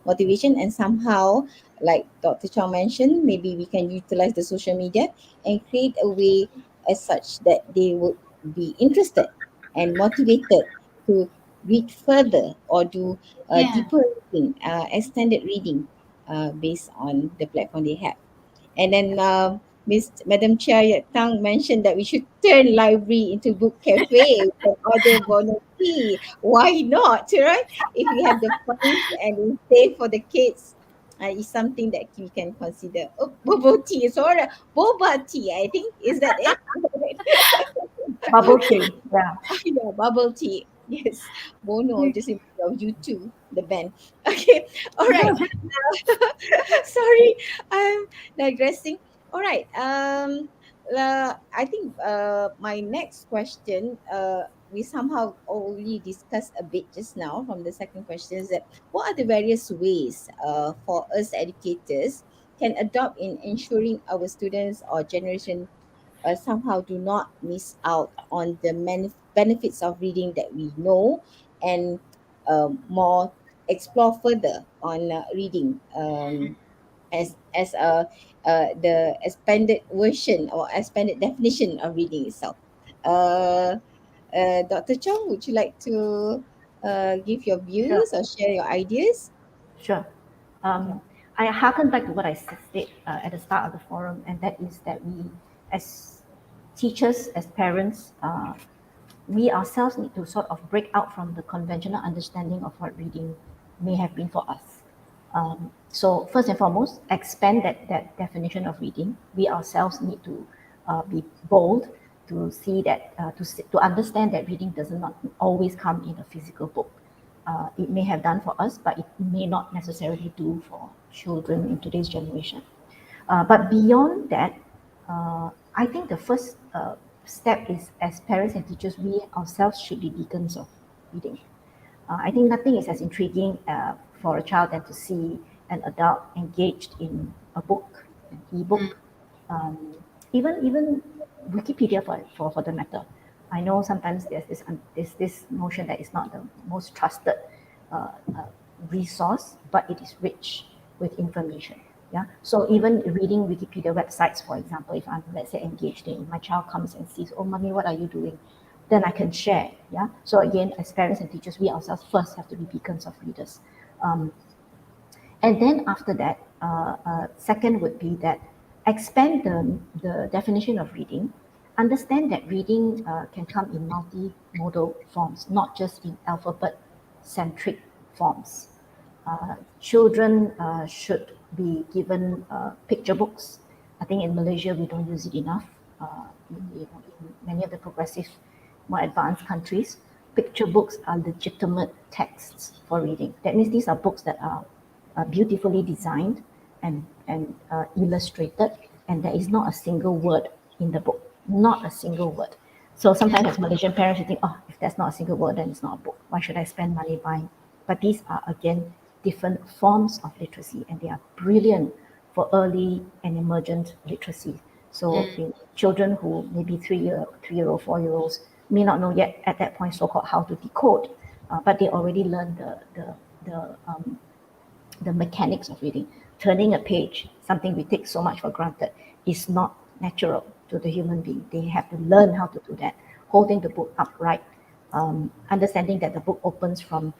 motivation, and somehow, like Dr. Chong mentioned, maybe we can utilize the social media and create a way as such that they would be interested and motivated to read further or do Yeah. deeper reading, extended reading based on the platform they have. And then Miss Madam Chair Yat Tang mentioned that we should turn library into book cafe. We can order bono tea. Why not, right? If we have the funds and we save for the kids, it's something that we can consider. Oh, boba tea, sorry, boba tea. I think is that it? Bubble Okay. tea. Yeah. Yeah, bubble tea. Yes, Bono. Just in of you two, the band. Okay, all right. Sorry, I'm digressing. All right. I think my next question, we somehow already discussed a bit just now from the second question, is that what are the various ways for us educators can adopt in ensuring our students or generation somehow do not miss out on the benefits of reading that we know, and more explore further on reading as the expanded version or expanded definition of reading itself. Uh, Dr. Chong, would you like to give your Sure. views or share your ideas? Sure. Yeah. I harken back to what I said at the start of the forum, and that is that we, as teachers, as parents, we ourselves need to sort of break out from the conventional understanding of what reading may have been for us. So first and foremost, expand that definition of reading. We ourselves need to be bold to see that to understand that reading does not always come in a physical book. It may have done for us, but it may not necessarily do for children in today's generation. But beyond that, I think the first step is, as parents and teachers, we ourselves should be beacons of reading. I think nothing is as intriguing for a child than to see an adult engaged in a book, an e-book, even Wikipedia for the matter. I know sometimes there's this notion that it's not the most trusted uh, uh, resource, but it is rich with information. Yeah. So even reading Wikipedia websites, for example, if I'm, let's say, engaged in, my child comes and sees, oh, mommy, what are you doing? Then I can share. Yeah. So again, as parents and teachers, we ourselves first have to be beacons of readers. And then after that, second would be that expand the definition of reading. Understand that reading can come in multimodal forms, not just in alphabet-centric forms. Children should be given picture books. I think in Malaysia we don't use it enough. In many of the progressive, more advanced countries, picture books are legitimate texts for reading. That means these are books that are beautifully designed and illustrated, and there is not a single word in the book, not a single word. So sometimes as Malaysian parents, you think, oh, if there's not a single word, then it's not a book. Why should I spend money buying? But these are, again, different forms of literacy, and they are brilliant for early and emergent literacy. So children who maybe 3-year-old, 4-year-olds may not know yet at that point so-called how to decode, but they already learn the mechanics of reading. turning a page, something we take so much for granted, is not natural to the human being. They have to learn how to do that. Holding the book upright, understanding that the book opens from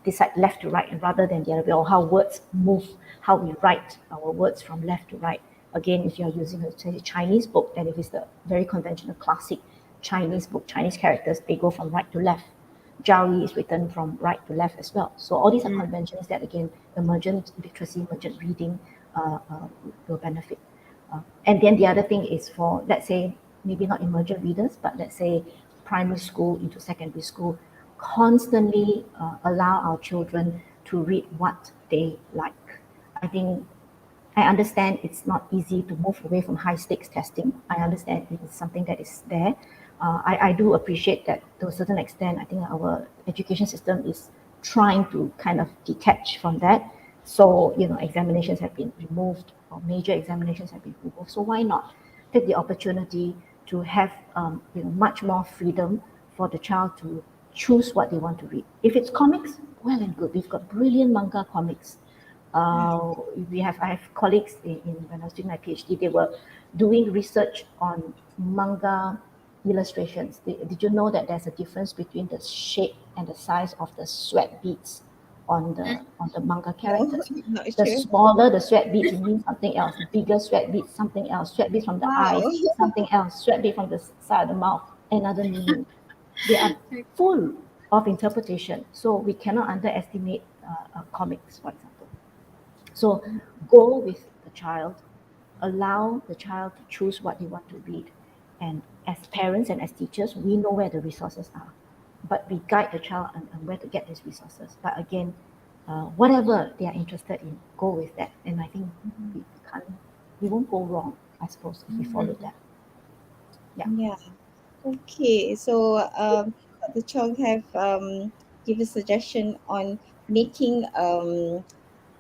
this side left to right, and rather than the other way, or how words move, how we write our words from left to right. Again, if you're using a Chinese book, and if it's the very conventional classic Chinese book, Chinese characters, they go from right to left. Jiaoyi is written from right to left as well. So all these are conventions that, again, emergent literacy, emergent reading will benefit. And then the other thing is for, let's say, maybe not emergent readers, but let's say primary school into secondary school, constantly allow our children to read what they like. I think I understand it's not easy to move away from high stakes testing. I understand it is something that is there. I do appreciate that to a certain extent. I think our education system is trying to kind of detach from that. So, examinations have been removed, or major examinations have been removed. So why not take the opportunity to have much more freedom for the child to choose what they want to read. If it's comics, well and good. We've got brilliant manga comics. I have colleagues when I was doing my PhD, they were doing research on manga illustrations. Did you know that there's a difference between the shape and the size of the sweat beads on the manga characters? Not The sure. smaller the sweat beads, it means something else. Bigger sweat beads, something else. Sweat beads from the eyes, Wow. something else. Sweat bead from the side of the mouth, another meaning. They are full of interpretation. So we cannot underestimate comics, for example. So go with the child, allow the child to choose what they want to read. And as parents and as teachers, we know where the resources are. But we guide the child on where to get these resources. But again, whatever they are interested in, go with that. And I think we won't go wrong, I suppose, if we follow that. Yeah. Okay. So Dr. Chong have give a suggestion on making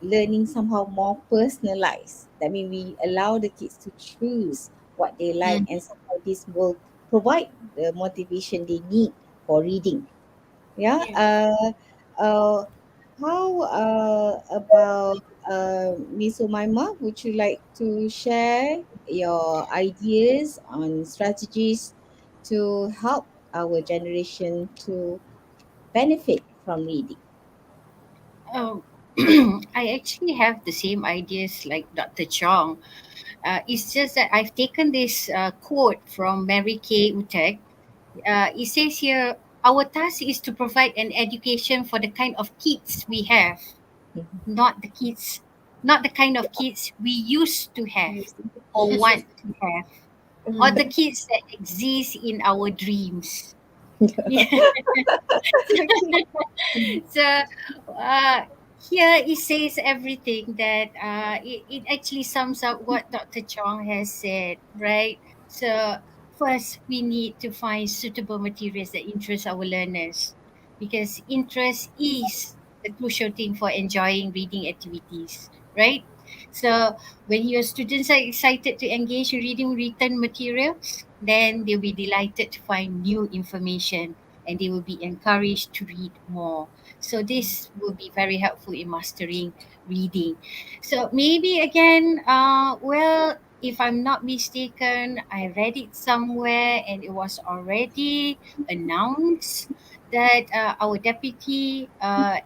learning somehow more personalized. That means we allow the kids to choose what they like, and somehow this will provide the motivation they need for reading. Yeah. Yeah. Uh, how about Miss Umaima? Would you like to share your ideas on strategies to help our generation to benefit from reading? Oh, I actually have the same ideas like Dr. Chong. It's just that I've taken this quote from Mary Kay Utek. It says here, our task is to provide an education for the kind of kids we have, not the kids, not the kind of kids we used to have or want to have, or the kids that exist in our dreams. Yeah. So here it says everything that it actually sums up what Dr. Chong has said, right? So first we need to find suitable materials that interest our learners, because interest is the crucial thing for enjoying reading activities, right? So when your students are excited to engage in reading written materials, then they'll be delighted to find new information, and they will be encouraged to read more. So this will be very helpful in mastering reading. So maybe again, well, if I'm not mistaken, I read it somewhere and it was already announced that our deputy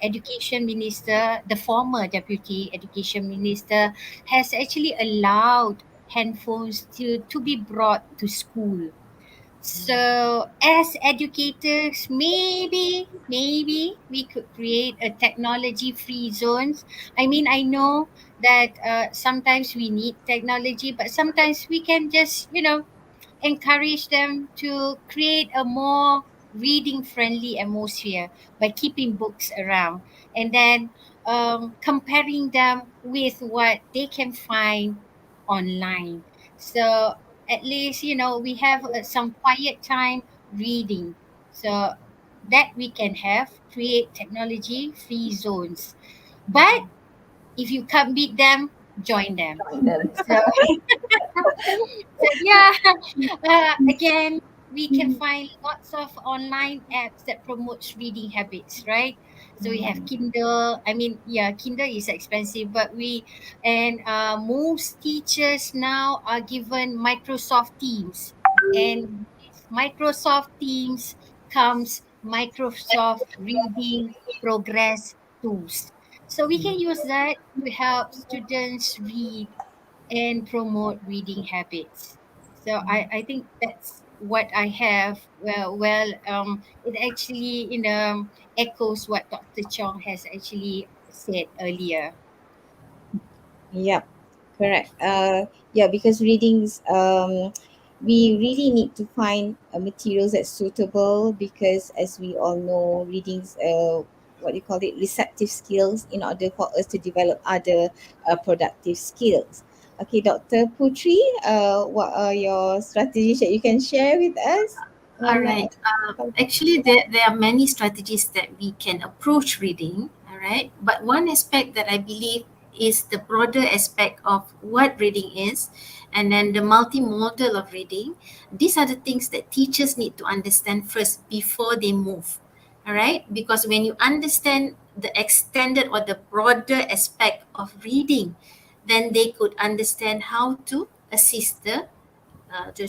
education minister, the former deputy education minister, has actually allowed handphones to be brought to school. So, as educators, maybe we could create a technology-free zones. I mean, I know that sometimes we need technology, but sometimes we can just, encourage them to create a more reading friendly atmosphere by keeping books around, and then comparing them with what they can find online. So at least, we have some quiet time reading. So that we can have, create technology free zones. But if you can't beat them, join them. Join them. So, so yeah, again, we can find lots of online apps that promotes reading habits, right? So we have Kindle. I mean, yeah, Kindle is expensive, but most teachers now are given Microsoft Teams, and with Microsoft Teams comes Microsoft Reading Progress tools. So we can use that to help students read and promote reading habits. So I think that's what I have. It actually echoes what Dr. Chong has actually said earlier. Yep, correct. Yeah, because readings, we really need to find materials that's suitable because, as we all know, readings, what do you call it, receptive skills in order for us to develop other productive skills. Okay, Dr. Putri, what are your strategies that you can share with us All on right. how to Actually, there are many strategies that we can approach reading. All right. But one aspect that I believe is the broader aspect of what reading is, and then the multimodal of reading. These are the things that teachers need to understand first before they move. All right. Because when you understand the extended or the broader aspect of reading, then they could understand how to assist the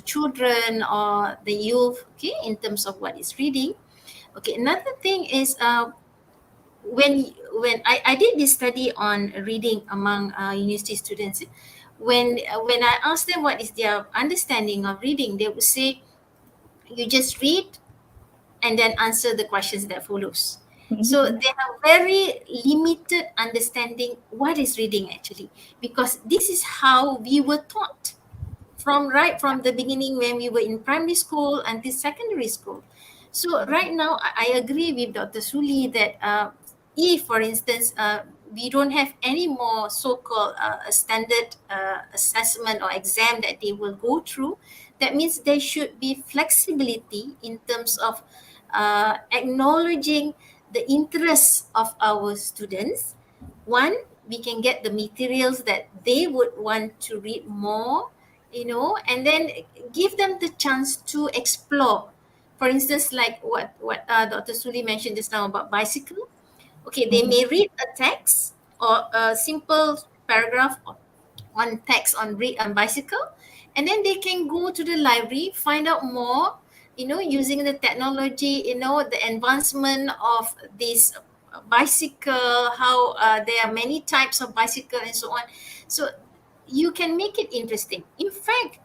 children or the youth, okay, in terms of what is reading. Okay, another thing is when I did this study on reading among university students, when I asked them what is their understanding of reading, they would say you just read and then answer the questions that follows. So they have very limited understanding what is reading actually, because this is how we were taught from right from the beginning when we were in primary school until secondary school. So right now, I agree with Dr. Suli that if, for instance, we don't have any more so-called a standard assessment or exam that they will go through, that means there should be flexibility in terms of acknowledging the interests of our students. One, we can get the materials that they would want to read more, and then give them the chance to explore. For instance, like what Dr. Suli mentioned just now about bicycle. Okay, they may read a text or a simple paragraph on text on read on bicycle, and then they can go to the library, find out more, using the technology, the advancement of this bicycle, how there are many types of bicycle and so on. So you can make it interesting. In fact,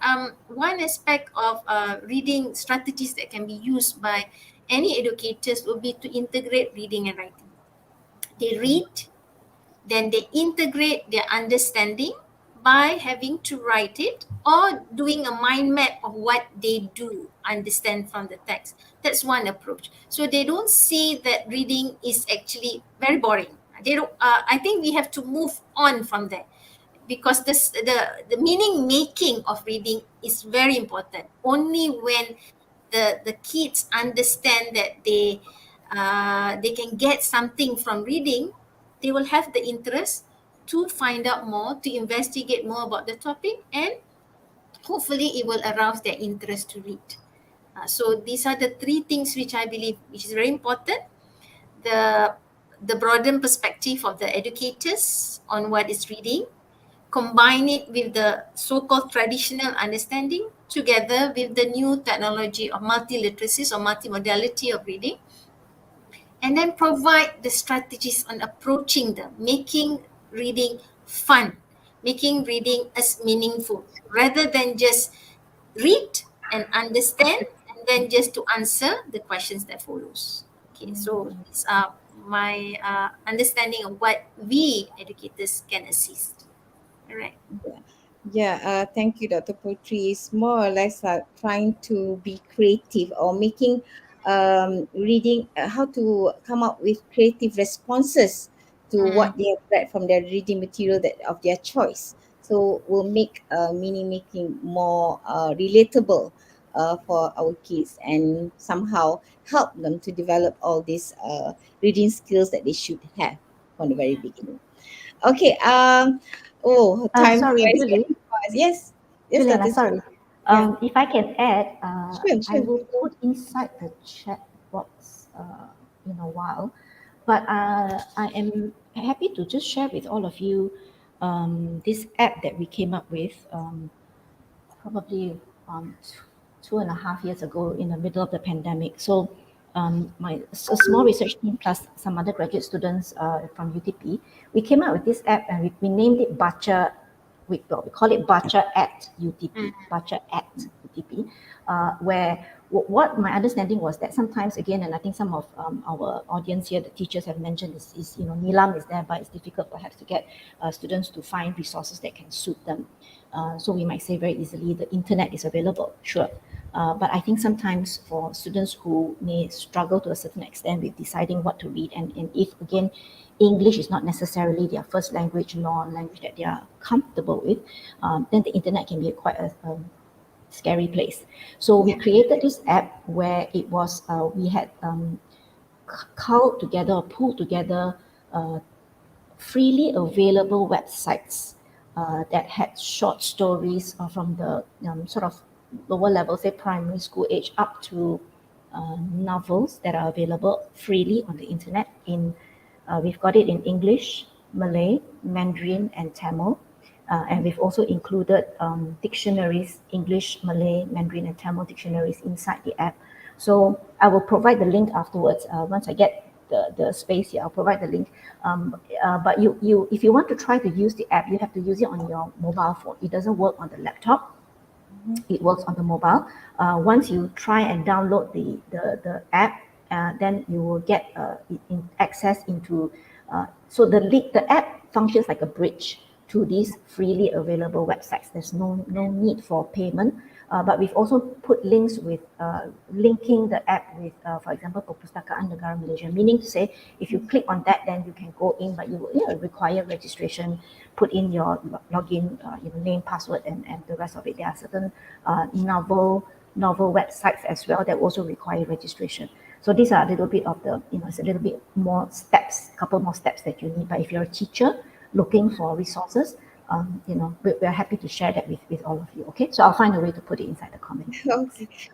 one aspect of reading strategies that can be used by any educators would be to integrate reading and writing. They read, then they integrate their understanding by having to write it or doing a mind map of what they do understand from the text. That's one approach. So they don't see that reading is actually very boring. They don't. I think we have to move on from there, because the meaning making of reading is very important. Only when the kids understand that they can get something from reading, they will have the interest to find out more, to investigate more about the topic, and hopefully it will arouse their interest to read. So these are the three things which I believe which is very important. The the broadened perspective of the educators on what is reading, combine it with the so-called traditional understanding together with the new technology of multiliteracies or multimodality of reading, and then provide the strategies on approaching them, making reading fun, making reading as meaningful, rather than just read and understand and then just to answer the questions that follows. Okay, so these are my understanding of what we educators can assist. All right. Yeah, thank you, Dr. Putri. It's more or less like trying to be creative or making reading, how to come up with creative responses to Mm. what they have read from their reading material that of their choice. So will make meaning making more relatable for our kids and somehow help them to develop all these reading skills that they should have from the very beginning. Okay. Oh, time Sorry, flies Julie. very fast. Yes. Yes, Juliana, Dr. sorry. If I can add, Sure, I sure. will put inside the chat box in a while. But I am happy to just share with all of you this app that we came up with probably 2.5 years ago in the middle of the pandemic. So a small research team plus some other graduate students from UTP, we came up with this app and we named it Bacha. We call it Bacha at UTP, Bacha at UTP, where what my understanding was that sometimes, again, and I think some of our audience here, the teachers have mentioned is Nilam is there, but it's difficult perhaps to get students to find resources that can suit them. So we might say very easily the internet is available, sure. But I think sometimes for students who may struggle to a certain extent with deciding what to read, and if again, English is not necessarily their first language nor language that they are comfortable with, then the internet can be quite a scary place. So we created this app where it was, we had culled together or pulled together freely available websites that had short stories from the sort of lower level, say primary school age, up to novels that are available freely on the internet. We've got it in English, Malay, Mandarin, and Tamil. And we've also included dictionaries, English, Malay, Mandarin, and Tamil dictionaries inside the app. So I will provide the link afterwards. Once I get the space here, I'll provide the link. But if you want to try to use the app, you have to use it on your mobile phone. It doesn't work on the laptop. It works on the mobile. Once you try and download the app, then you will get access into. So the app functions like a bridge to these freely available websites. There's no need for payment. But we've also put links with linking the app with, for example, Perpustakaan Negara Malaysia, meaning to say if you click on that, then you can go in, but you will require registration, put in your login, name, password, and the rest of it. There are certain novel websites as well that also require registration. So these are a little bit of the, it's a little bit more steps, couple more steps that you need. But if you're a teacher looking for resources, we're happy to share that with all of you. Okay, so I'll find a way to put it inside the comment.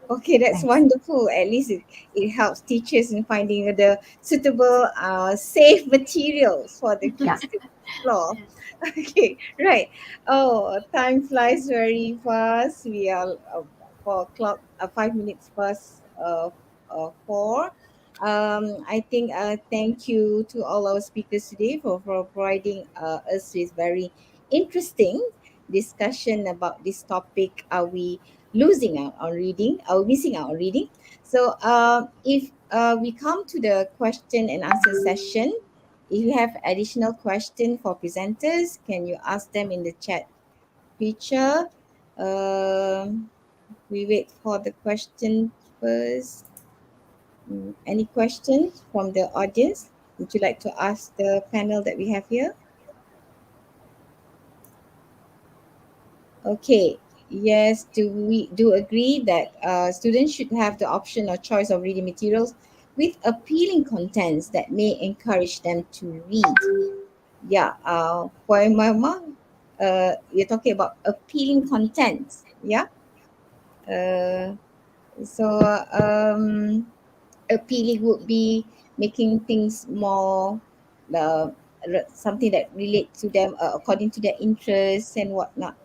Okay, that's Thanks. wonderful. At least it helps teachers in finding the suitable, safe materials for the kids to explore. Okay, right. Oh, time flies very fast. We are 4 o'clock, 5 minutes past 4. I think thank you to all our speakers today for providing us with very interesting discussion about this topic. Are we losing out on reading? Are we missing out on reading? So if we come to the question and answer session, if you have additional question for presenters, can you ask them in the chat feature? We wait for the question first. Any questions from the audience? Would you like to ask the panel that we have here? Okay. Yes, we do agree that students should have the option or choice of reading materials with appealing contents that may encourage them to read. Yeah, for Mama, you're talking about appealing contents. Yeah. So appealing would be making things more something that relates to them according to their interests and whatnot.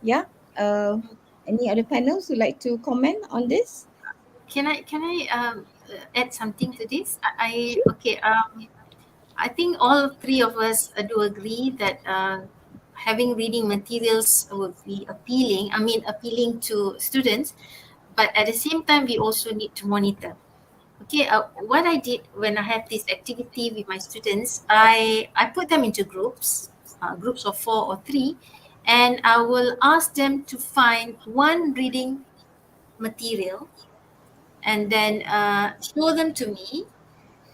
Yeah. Any other panels who like to comment on this? Can I add something to this? Sure. Okay. I think all three of us do agree that having reading materials would be appealing. I mean, appealing to students, but at the same time, we also need to monitor. Okay, what I did when I have this activity with my students, I put them into groups, groups of 4 or 3, and I will ask them to find one reading material and then show them to me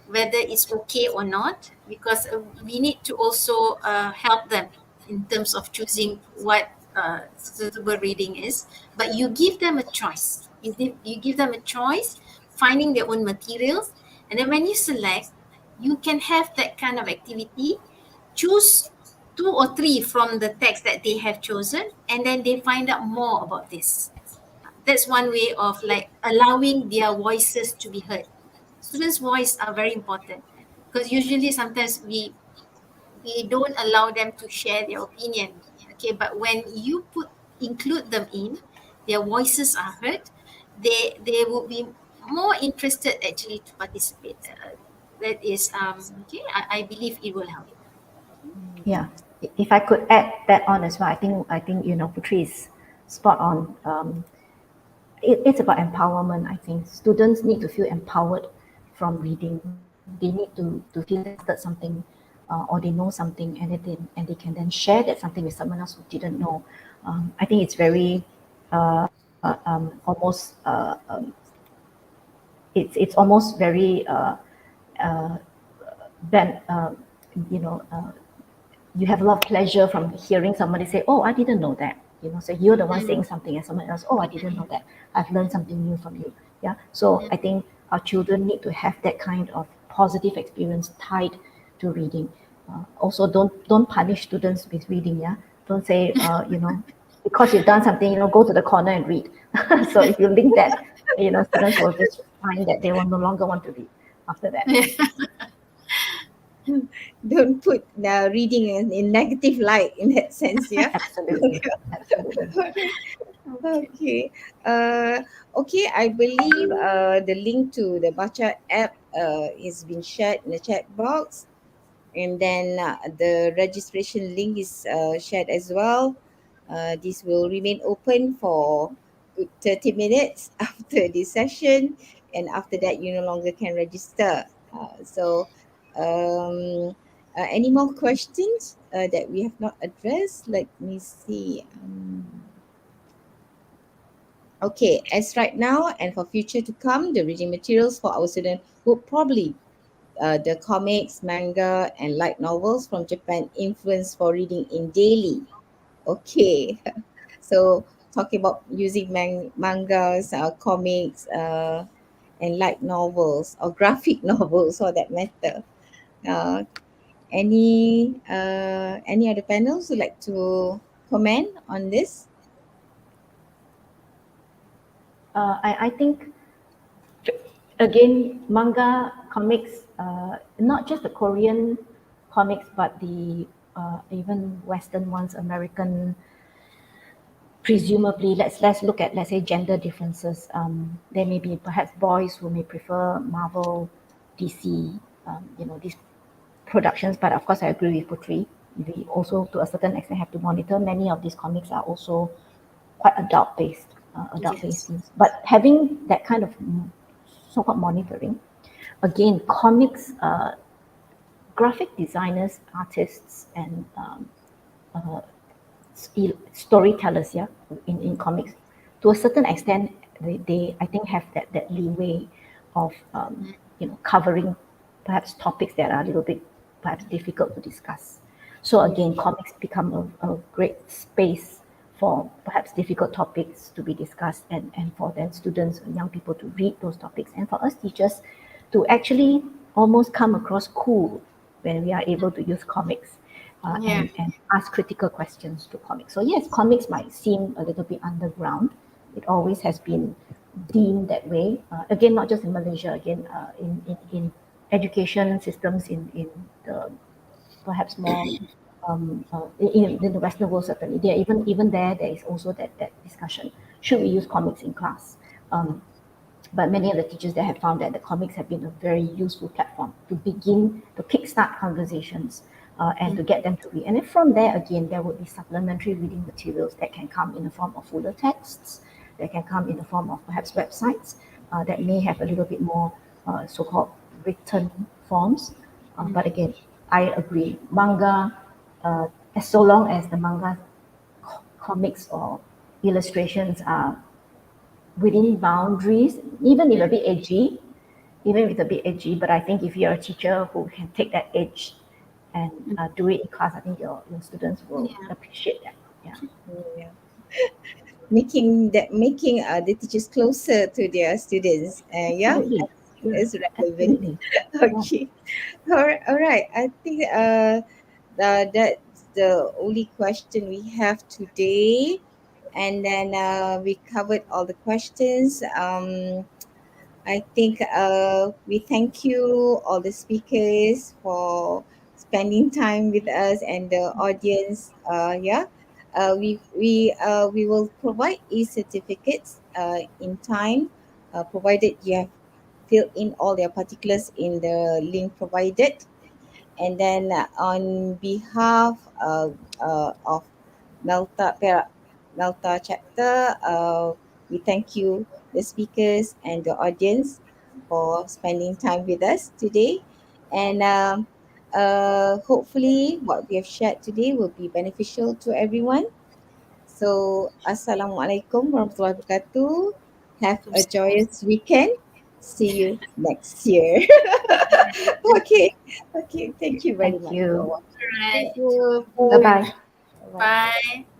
whether it's okay or not, because we need to also help them in terms of choosing what suitable reading is. But you give them a choice. You give them a choice, finding their own materials, and then when you select, you can have that kind of activity. Choose 2 or 3 from the text that they have chosen, and then they find out more about this. that's one way of like allowing their voices to be heard. Students' voice are very important because usually sometimes we don't allow them to share their opinion. Okay, but when you include them in, their voices are heard. They will be more interested actually to participate. That is okay. I believe it will help. Yeah, if I could add that on as well, I think Putri is spot on. It's about empowerment. I think students need to feel empowered from reading. They need to feel they mastered something, or they know something, and they can then share that something with someone else who didn't know. I think it's very almost it's almost very uh, ben, you know. You have a lot of pleasure from hearing somebody say, "Oh, I didn't know that." So you're the one saying something, and someone else, "Oh, I didn't know that. I've learned something new from you." Yeah. So I think our children need to have that kind of positive experience tied to reading. Also, don't punish students with reading. Yeah. Don't say, because you've done something, go to the corner and read. So if you link that, students will just find that they will no longer want to read after that. Don't put reading in negative light in that sense, yeah. Absolutely. Absolutely. Okay. Okay, I believe the link to the Bacha app is been shared in the chat box, and then the registration link is shared as well. This will remain open for good 30 minutes after this session, and after that you no longer can register. Um, any more questions that we have not addressed? Let me see. Okay, as right now and for future to come, the reading materials for our students would probably the comics, manga, and light novels from Japan influence for reading in daily. Okay, so talking about using mangas, comics, and light novels or graphic novels for that matter. Uh, any other panels would like to comment on this? I think again, manga comics, not just the Korean comics, but the even Western ones, American. Presumably, let's look at, let's say, gender differences. There may be perhaps boys who may prefer Marvel, DC, these productions. But of course, I agree with Putri. We also, to a certain extent, have to monitor. Many of these comics are also quite adult-based Yes. things. But having that kind of so-called monitoring, again, comics, graphic designers, artists, and storytellers, yeah, in comics, to a certain extent, they I think have that leeway of covering perhaps topics that are a little bit perhaps difficult to discuss. So again, comics become a great space for perhaps difficult topics to be discussed, and for then students and young people to read those topics, and for us teachers to actually almost come across cool when we are able to use comics Yeah. and ask critical questions to comics. So yes, comics might seem a little bit underground. It always has been deemed that way. Again, not just in Malaysia. Again, in education systems in the perhaps more in the Western world, certainly there, even there is also that discussion. Should we use comics in class? But many of the teachers that have found that the comics have been a very useful platform to begin to kickstart conversations and to get them to read. And then from there, again, there would be supplementary reading materials that can come in the form of fuller texts, that can come in the form of perhaps websites that may have a little bit more so-called written forms. But again, I agree. Manga, as so long as the manga comics or illustrations are within boundaries, even if it's a bit edgy, but I think if you're a teacher who can take that edge and do it in class, I think your students will Yeah. appreciate that. Yeah. Yeah. Making the teachers closer to their students. Yeah, Absolutely. Yeah, is relevant. absolutely. Yeah. Okay. All right. I think that's the only question we have today. And then we covered all the questions. I think we thank you, all the speakers, for spending time with us and the audience. We will provide e-certificates in time, provided you have filled in all your particulars in the link provided. And then on behalf of Malta Malta chapter, we thank you, the speakers and the audience, for spending time with us today. And hopefully, what we have shared today will be beneficial to everyone. So, Assalamualaikum warahmatullahi wabarakatuh. Have a joyous weekend. See you next year. Okay. Okay. Thank you very Thank much for you. watching. Right. Thank you. Bye bye. Bye-bye. Bye.